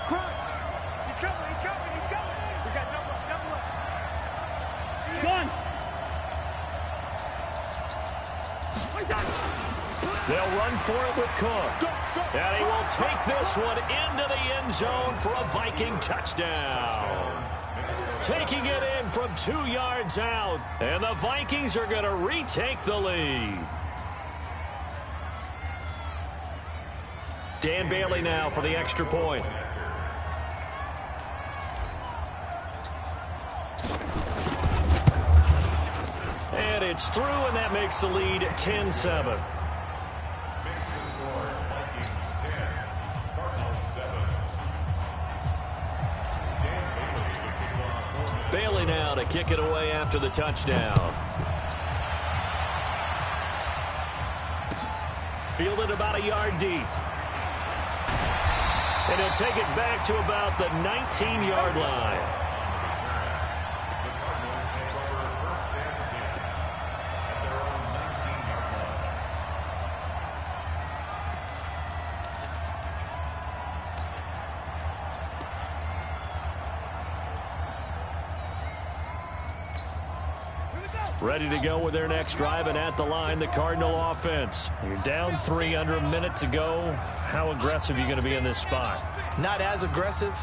He's coming. We got double up. They'll run for it with Cook. And he will take this one into the end zone for a Viking touchdown. Taking it in from 2 yards out. And the Vikings are going to retake the lead. Dan Bailey now for the extra point. And it's through, and that makes the lead 10-7. Bailey now to kick it away after the touchdown. Fielded about a yard deep. And he'll take it back to about the 19-yard line. Ready to go with their next drive, and at the line, the Cardinal offense. You're down 3 under a minute to go. How aggressive are you going to be in this spot? Not as aggressive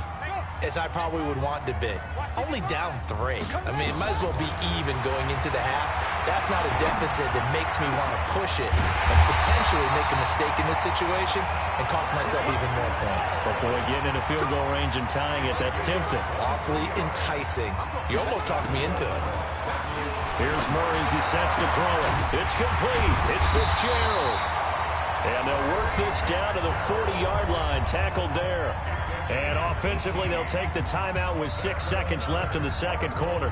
as I probably would want to be. Only down 3. I mean, it might as well be even going into the half. That's not a deficit that makes me want to push it and potentially make a mistake in this situation and cost myself even more points. But boy, getting into field goal range and tying it, that's tempting. Awfully enticing. You almost talked me into it. Here's Murray as he sets to throw it. It's complete. It's Fitzgerald. And they'll work this down to the 40-yard line. Tackled there. And offensively, they'll take the timeout with 6 seconds left in the second quarter.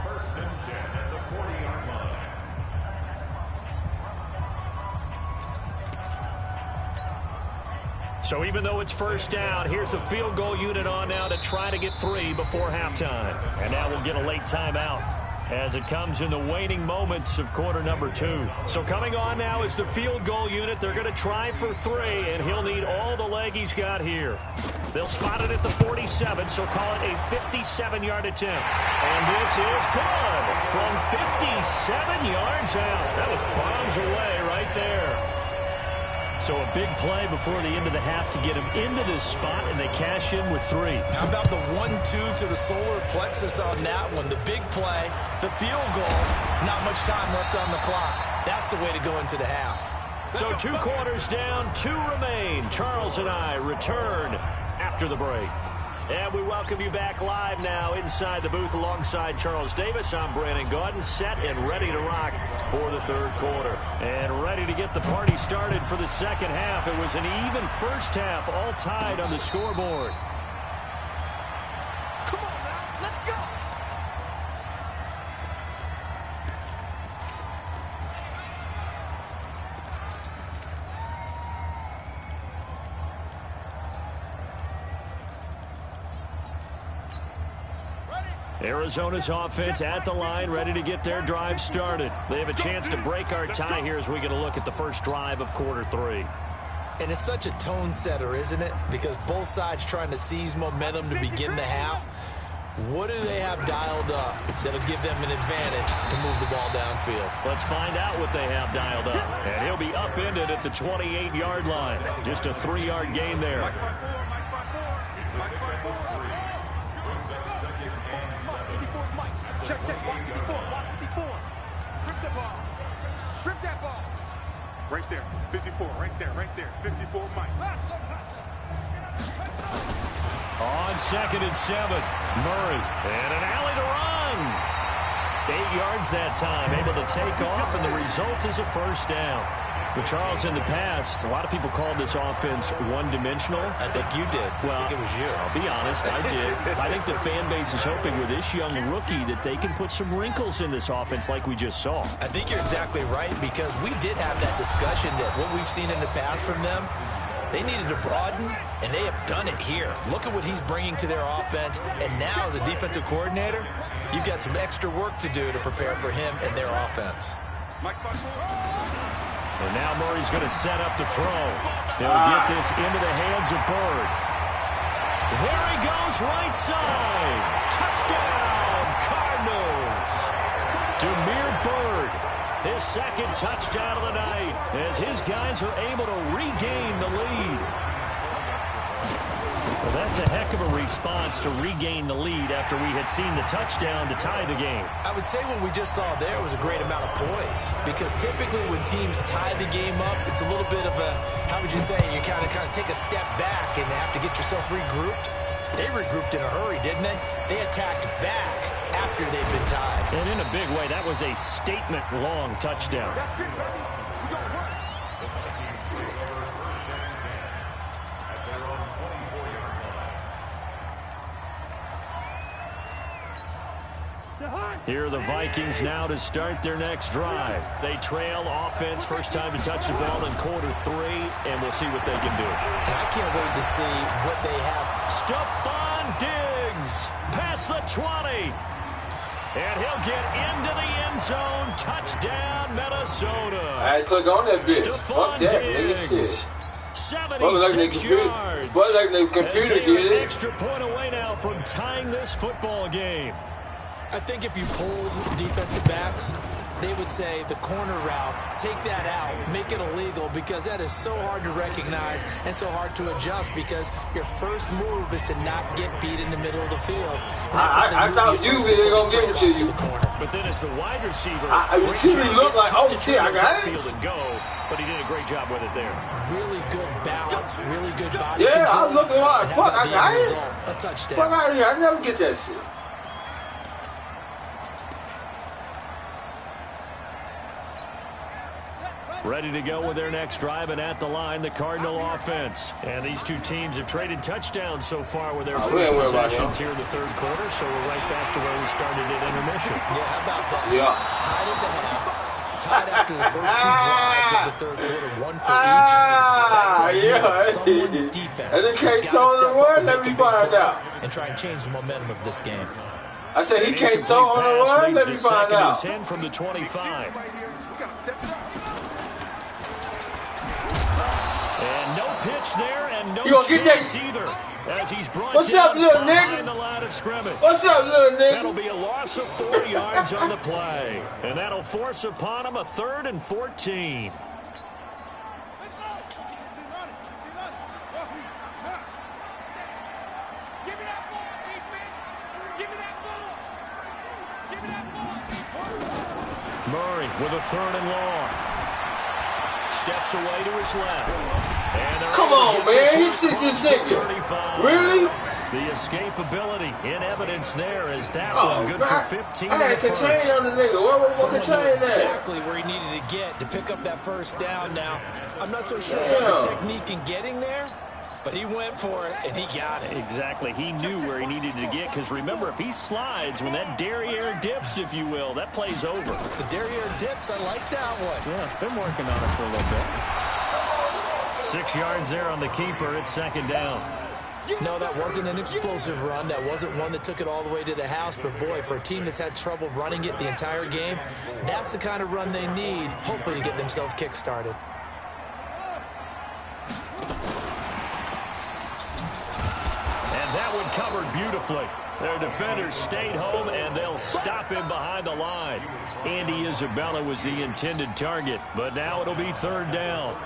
First and 10 at the 40-yard line. So even though it's first down, here's the field goal unit on now to try to get 3 before halftime. And now we'll get a late timeout as it comes in the waning moments of quarter number 2. So coming on now is the field goal unit. They're going to try for 3, and he'll need all the leg he's got here. They'll spot it at the 47, so call it a 57-yard attempt. And this is good from 57 yards out. That was bombs away right there. So a big play before the end of the half to get him into this spot, and they cash in with 3. How about the 1-2 to the solar plexus on that one? The big play, the field goal, not much time left on the clock. That's the way to go into the half. So 2 quarters down, 2 remain. Charles and I return after the break. And we welcome you back live now inside the booth alongside Charles Davis. I'm Brandon Gaudin, set and ready to rock for the third quarter. And ready to get the party started for the second half. It was an even first half, all tied on the scoreboard. Come on now, let's go. Arizona's offense at the line, ready to get their drive started. They have a chance to break our tie here as we get a look at the first drive of quarter 3. And it's such a tone setter, isn't it? Because both sides trying to seize momentum to begin the half. What do they have dialed up that'll give them an advantage to move the ball downfield? Let's find out what they have dialed up. And he'll be upended at the 28-yard line. Just a 3-yard gain there. Check, block 54, block 54. Strip the ball. Strip that ball. Right there, 54, right there. 54, Mike. On 2nd and 7, Murray. And an alley to run. 8 yards that time, able to take off, and the result is a first down. For Charles, in the past, a lot of people called this offense one-dimensional. I think you did. Well, I think it was you. I'll be honest, I did. I think the fan base is hoping with this young rookie that they can put some wrinkles in this offense like we just saw. I think you're exactly right, because we did have that discussion that what we've seen in the past from them, they needed to broaden, and they have done it here. Look at what he's bringing to their offense, and now as a defensive coordinator, you've got some extra work to do to prepare for him and their offense. And now Murray's going to set up to throw. He'll get this into the hands of Bird. There he goes, right side. Touchdown, Cardinals. Demir Bird second touchdown of the night as his guys are able to regain the lead. Well, that's a heck of a response to regain the lead after we had seen the touchdown to tie the game. I would say what we just saw there was a great amount of poise, because typically when teams tie the game up, it's a little bit of a, how would you say, you kind of take a step back and have to get yourself regrouped. They regrouped in a hurry, didn't they? They attacked back after they'd been tied. And in a big way, that was a statement-long touchdown. Here are the Vikings now to start their next drive. They trail offense, first time to touch the ball in quarter 3, and we'll see what they can do. And I can't wait to see what they have. Stephon Diggs past the 20. And he'll get into the end zone. Touchdown, Minnesota. I click on that bitch. Stephon Fuck that, Diggs. nigga, shit. 76 yards. But like the computer as they are did an it. extra point away now from tying this football game. I think if you polled defensive backs, they would say the corner route, take that out, make it illegal, because that is so hard to recognize and so hard to adjust, because your first move is to not get beat in the middle of the field. I thought usually they're going to give it to you. But then as the wide receiver, you see me look like, oh shit, I got it. Field and go, but he did a great job with it there. Really good balance, really good body control. control. I was looking like, fuck, I got it. A touchdown. Fuck out of here, I never get that shit. Ready to go with their next drive, and at the line, the Cardinal offense. And these two teams have traded touchdowns so far with their first possessions here in the third quarter, so we're right back to where we started at intermission. Yeah, how about that? Yeah. Tied at the half, tied after the first 2 drives of the third quarter, 1 for each. That tells me that someone's defense and it can't has got to step up and let make me a big find play out. and try and change the momentum of this game. I said he can't throw on the run, let me find out. 10 from the 25. And no pitch there, and no chance either. As he's brought What's down up, little behind nigga? the line of scrimmage. What's up, little nigga? That'll be a loss of 4 yards on the play. And that'll force upon him a 3rd and 14. Murray with a 3rd and long. Steps away to his left. Come on, man. He sees this nigga. Really? The escapability in evidence there is that one good for 15. I had contained on the nigga. What contained that? Exactly where he needed to get to pick up that first down. Now, I'm not so sure about the technique in getting there, but he went for it, and he got it. Exactly. He knew where he needed to get, because remember, if he slides, when that derriere dips, if you will, that play's over. The derriere dips, I like that one. Yeah, been working on it for a little bit. 6 yards there on the keeper. It's 2nd down. No, that wasn't an explosive run. That wasn't one that took it all the way to the house. But, boy, for a team that's had trouble running it the entire game, that's the kind of run they need, hopefully, to get themselves kick-started. That one covered beautifully. Their defenders stayed home, and they'll stop him behind the line. Andy Isabella was the intended target, but now it'll be 3rd down.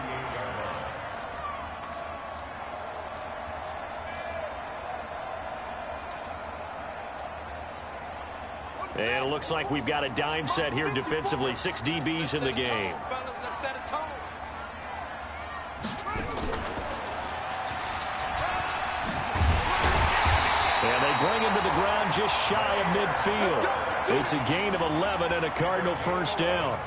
And it looks like we've got a dime set here defensively. 6 DBs in the game. And they bring him to the ground just shy of midfield. It's a gain of 11 and a Cardinal 1st down.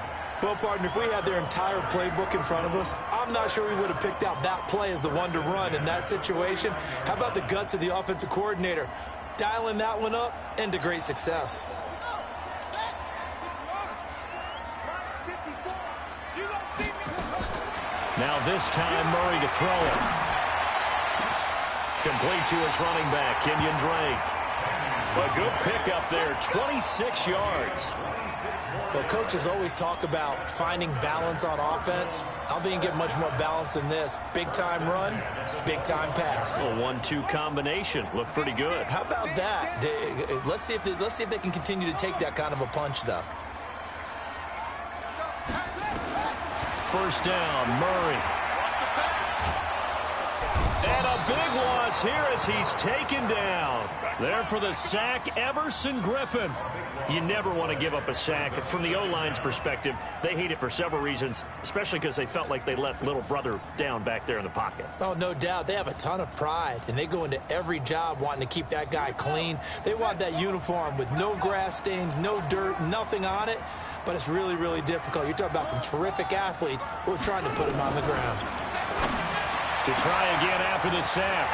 Well, partner, if we had their entire playbook in front of us, I'm not sure we would have picked out that play as the one to run in that situation. How about the guts of the offensive coordinator? Dialing that one up into great success. Now this time, Murray to throw it. Complete to his running back, Kenyon Drake. A good pickup there, 26 yards. Well, coaches always talk about finding balance on offense. I don't think you can get much more balance than this. Big-time run, big-time pass. A 1-2 combination. Looked pretty good. How about that? Let's see if they can continue to take that kind of a punch, though. first down. Murray. And a big loss here as he's taken down. There for the sack, Everson Griffin. You never want to give up a sack. From the O-line's perspective, they hate it for several reasons, especially because they felt like they let little brother down back there in the pocket. Oh, no doubt. They have a ton of pride, and they go into every job wanting to keep that guy clean. They want that uniform with no grass stains, no dirt, nothing on it, but it's really, really difficult. You're talking about some terrific athletes who are trying to put him on the ground. To try again after the sack.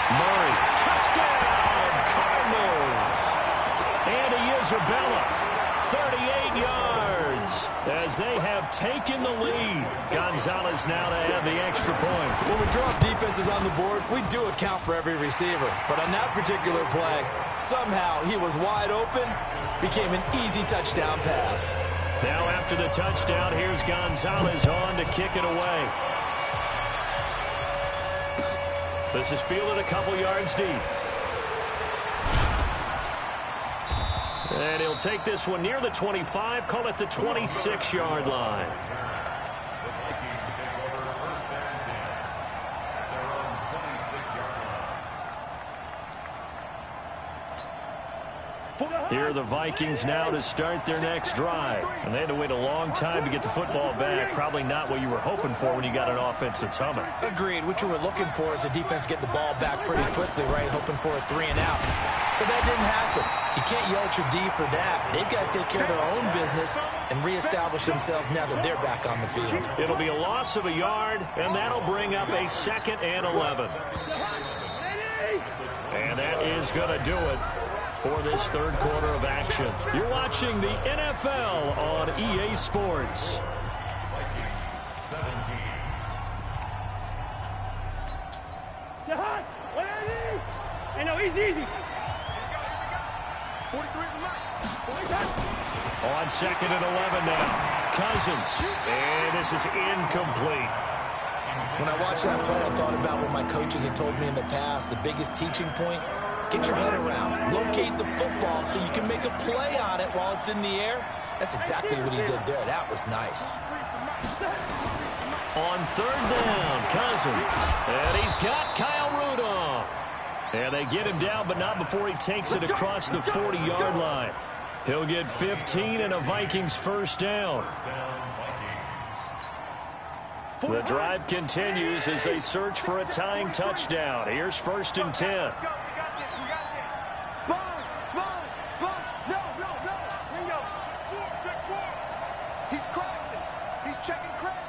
Murray, touchdown, Cardinals. Andy Isabella, 38 yards, as they have taken the lead. Gonzalez now to add the extra point. When we drop defenses on the board, we do account for every receiver. But on that particular play, somehow he was wide open, became an easy touchdown pass. Now after the touchdown, here's Gonzalez on to kick it away. This is fielded a couple yards deep. And he'll take this one near the 25, call it the 26-yard line. Here are the Vikings now to start their next drive. And they had to wait a long time to get the football back. Probably not what you were hoping for when you got an offense that's humming. Agreed. What you were looking for is the defense get the ball back pretty quickly, right? Hoping for a 3-and-out. So that didn't happen. You can't yell at your D for that. They've got to take care of their own business and reestablish themselves now that they're back on the field. It'll be a loss of a yard, and that'll bring up a 2nd and 11. And that is going to do it for this third quarter of action. You're watching the NFL on EA Sports. On 2nd and 11 now. Cousins. And this is incomplete. When I watched that play, I thought about what my coaches had told me in the past. The biggest teaching point, get your head around. Locate the football so you can make a play on it while it's in the air. That's exactly what he did there. That was nice. On 3rd down, Cousins. And he's got Kyle Rudolph. And they get him down, but not before he takes it across the 40-yard line. He'll get 15 and a Vikings first down. The drive continues as they search for a tying touchdown. Here's 1st and 10. He's crossing. He's checking crack.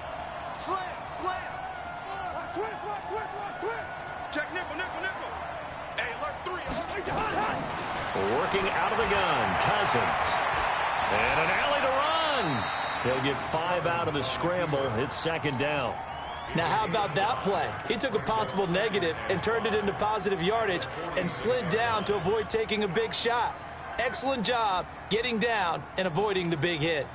Slam. Switch. Check nickel. Hey, alert 3. Working out of the gun, Cousins. And an alley to run. He'll get 5 out of the scramble. It's 2nd down. Now, how about that play? He took a possible negative and turned it into positive yardage and slid down to avoid taking a big shot. Excellent job getting down and avoiding the big hit.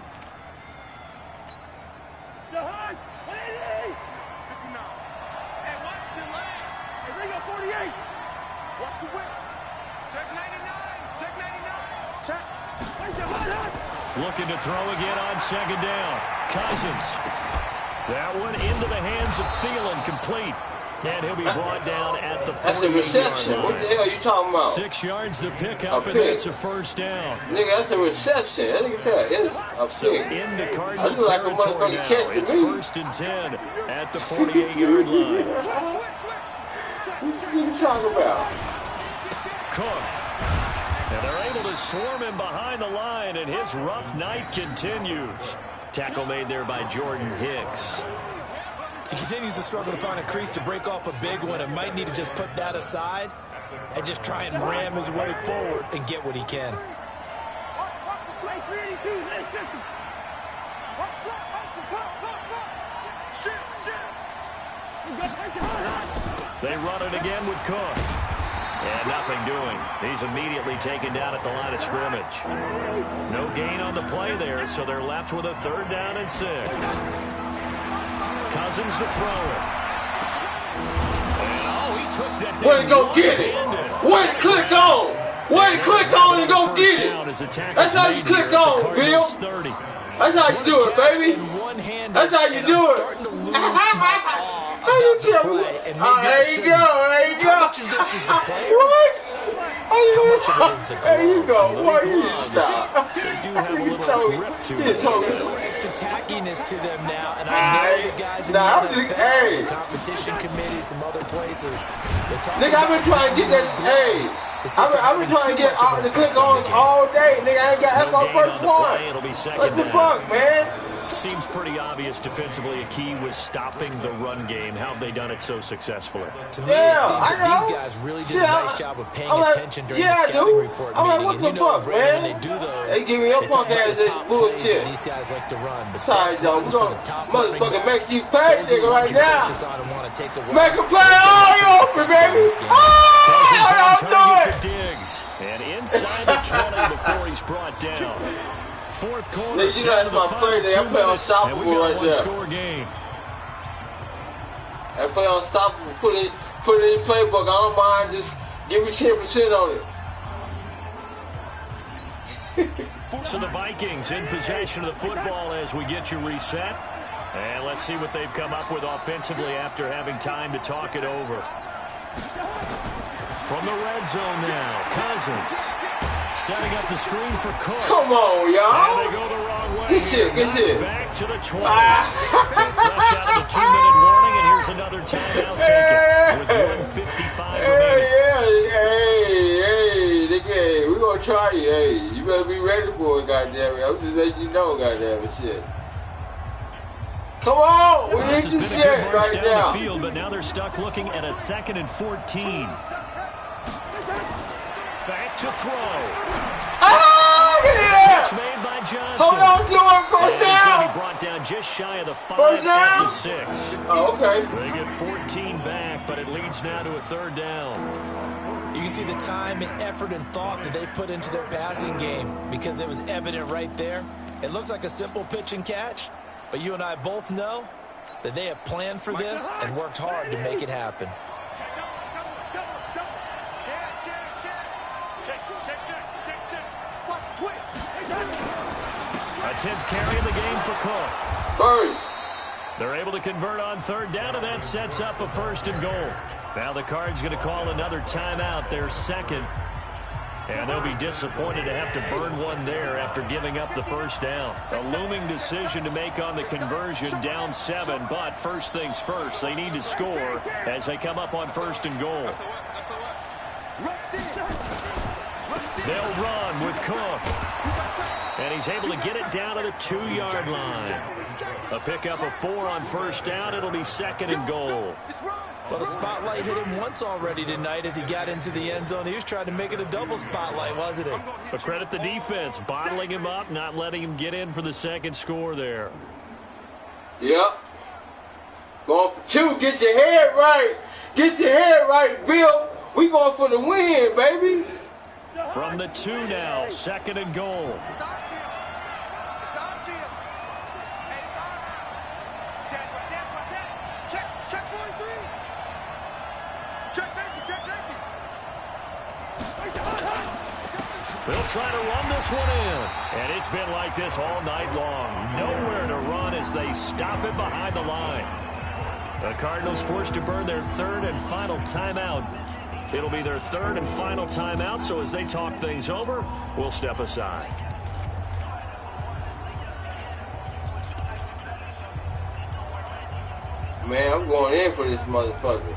Looking to throw again on 2nd down. Cousins. That one into the hands of Thielen, complete. And he'll be brought down at the 40-yard line. That's a reception. What the hell are you talking about? 6 yards the pickup, and that's a first down. Nigga, that's a reception. That nigga said it's a pick. So into Cardinal like territory now. It's 1st and 10 at the 48-yard line. What are you talking about? Cook. And they're able to swarm him behind the line, and his rough night continues. Tackle made there by Jordan Hicks. He continues to struggle to find a crease to break off a big one and might need to just put that aside and just try and ram his way forward and get what he can. They run it again with Cook. And nothing doing. He's immediately taken down at the line of scrimmage. No gain on the play there, so they're left with a 3rd down and 6. Cousins to throw it. And, he took that. Way to go get it. Way to click on. Way to click on and go get it. That's how you click on, Bill. That's how you do it, baby. landed. That's how you and do I'm it. starting to lose my awe How you about the tell me? play. And maybe I There you shouldn't. go. There you go. How much of this is the player? What? How much of it is the gloves? There you go. Those Boy, you gloves, stop. They do have a little grip to You them. told me. a little extra tackiness to them now, and I know the guys in the NFL, the competition committee, some other places. Nigga, I've been trying to get that. Hey, I've been trying to get out the click on all day. Nigga, I ain't got F on first one. It'll be second What the down. fuck, man? Seems pretty obvious defensively a key was stopping the run game. How have they done it so successfully? To me, it seems that these guys really did a nice job of paying attention during the scouting report meeting. What the fuck, man? When they do those, they give me your punk ass that bullshit. these guys like to run. But sorry, though. We're going to motherfucking make you pay, nigga, right now. Make a play all you open, baby. Oh, Cousins on target to Diggs. And inside the 20 before he's brought down. Fourth quarter. You know that's my play there. I play unstoppable right there. Score game. I play unstoppable. Put it in the playbook. I don't mind. Just give me 10% on it. So the Vikings in possession of the football as we get you reset. And let's see what they've come up with offensively after having time to talk it over. From the red zone now, Cousins setting up the screen for Cook. Come on, y'all. And they go the wrong way. Get shit. Back to the 20. Fresh out of the 2-minute warning, and here's another timeout taken with 1:55 remaining. Hey, nigga, we gonna try you. Hey, you better be ready for it, goddammit. I'm just letting you know, goddammit, shit. Come on, we need this shit right down now. The field, but now they're stuck looking at a 2nd and 14. Back to throw. Ah, get it Catch made by Johnson. Hold on to it, first He's going to down. be brought down just shy of the 5 First down. at the 6. Oh, okay. They get 14 back, but it leads now to a 3rd down. You can see the time and effort and thought that they put into their passing game because it was evident right there. It looks like a simple pitch and catch, but you and I both know that they have planned for this and worked hard to make it happen. A 10th carry of the game for Cook. First. They're able to convert on 3rd down, and that sets up a 1st and goal. Now the Cards going to call another timeout, their 2nd. And they'll be disappointed to have to burn one there after giving up the 1st down. A looming decision to make on the conversion, down 7. But first things first, they need to score as they come up on 1st and goal. They'll run with Cook. And he's able to get it down to the 2-yard line. A pickup of 4 on 1st down. It'll be 2nd and goal. Well, the spotlight hit him once already tonight as he got into the end zone. He was trying to make it a double spotlight, wasn't he? But credit the defense, bottling him up, not letting him get in for the 2nd score there. Yep. Going for 2. Get your head right. Get your head right, Bill. We going for the win, baby. From the 2 now, 2nd and goal. They'll try to run this one in. And it's been like this all night long. Nowhere to run as they stop it behind the line. The Cardinals forced to burn their 3rd and final timeout. It'll be their 3rd and final timeout, so as they talk things over, we'll step aside. Man, I'm going in for this motherfucker.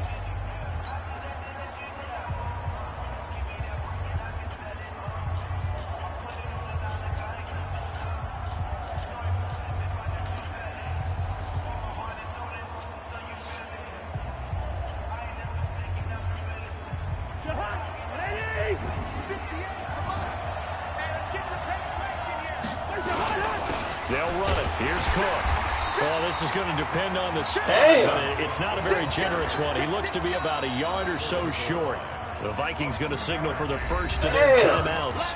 They'll run it. Here's Cook. Well, this is going to depend on the spot, but it's not a very generous one. He looks to be about a yard or so short. The Vikings going to signal for the first of their timeouts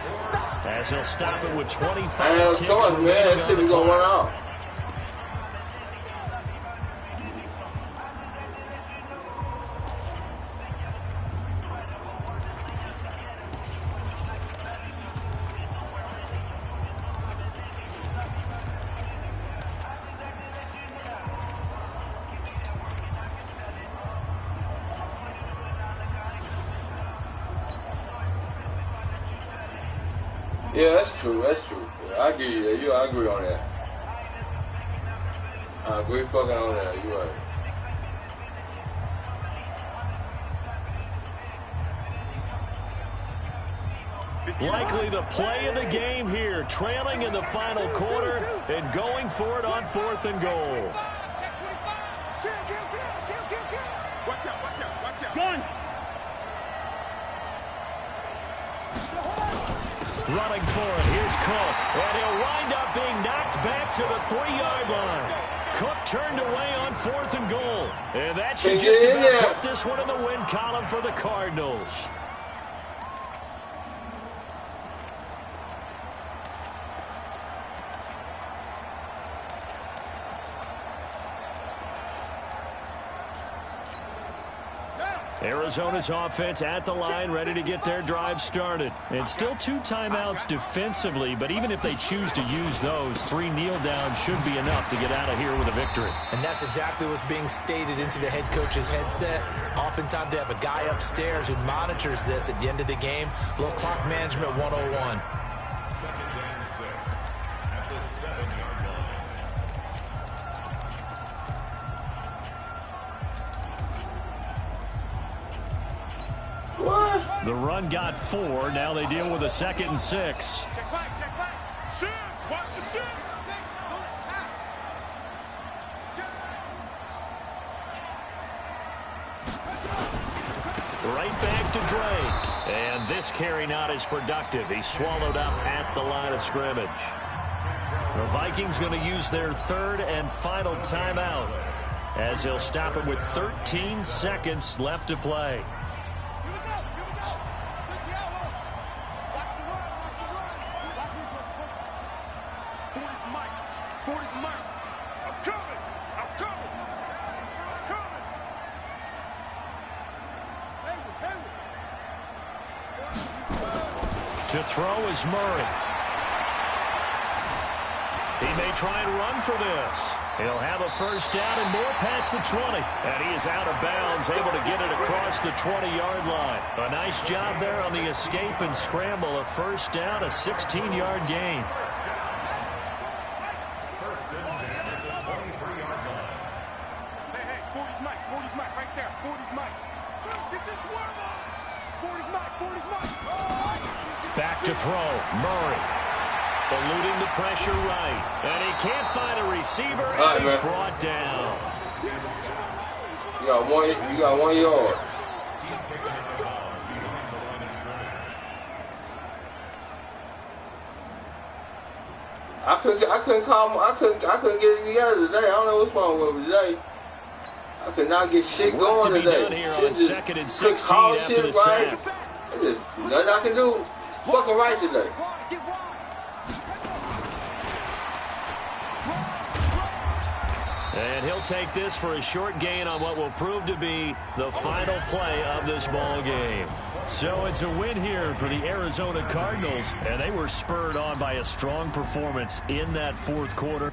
as he'll stop it with 25 ticks remaining on the clock. Yeah, that's true. That's true. Yeah, I agree. Yeah, I agree on that. I agree fucking on that. You're right. Likely the play of the game here, trailing in the final quarter and going for it on 4th and goal. Watch out, watch out, watch out. One. Running for it, here's Cook, and he'll wind up being knocked back to the 3-yard line. Cook turned away on 4th and goal, and that should just about put this one in the win column for the Cardinals. Arizona's offense at the line, ready to get their drive started. And still 2 timeouts defensively, but even if they choose to use those, 3 kneel downs should be enough to get out of here with a victory. And that's exactly what's being stated into the head coach's headset. Oftentimes they have a guy upstairs who monitors this at the end of the game. A little clock management 101. Second and 6 at the 7-yard line. What? The run got 4. Now they deal with a 2nd and 6. Check back, check back. Shoot, watch the shoot. Right back to Drake. And this carry not as productive. He's swallowed up at the line of scrimmage. The Vikings going to use their 3rd and final timeout as he'll stop it with 13 seconds left to play. To throw is Murray. He may try and run for this. He'll have a first down and more past the 20. And he is out of bounds, able to get it across the 20-yard line. A nice job there on the escape and scramble. A first down, a 16-yard gain. First and 10 at the 23-yard line. Hey, 40's Mike right there. 40's Mike. Get this one on. 40's Mike. Back to throw, Murray. Eluding the pressure right. And he can't find a receiver, and he's brought down. You got 1 yard. He's taken out of bounds behind the line of scrimmage. I couldn't get it together today. I don't know what's wrong with me today. I could not get shit going today. Shit just 2nd and 16 after shit the right. sack. There's nothing I can do fucking right today. And he'll take this for a short gain on what will prove to be the final play of this ball game. So it's a win here for the Arizona Cardinals, and they were spurred on by a strong performance in that 4th quarter.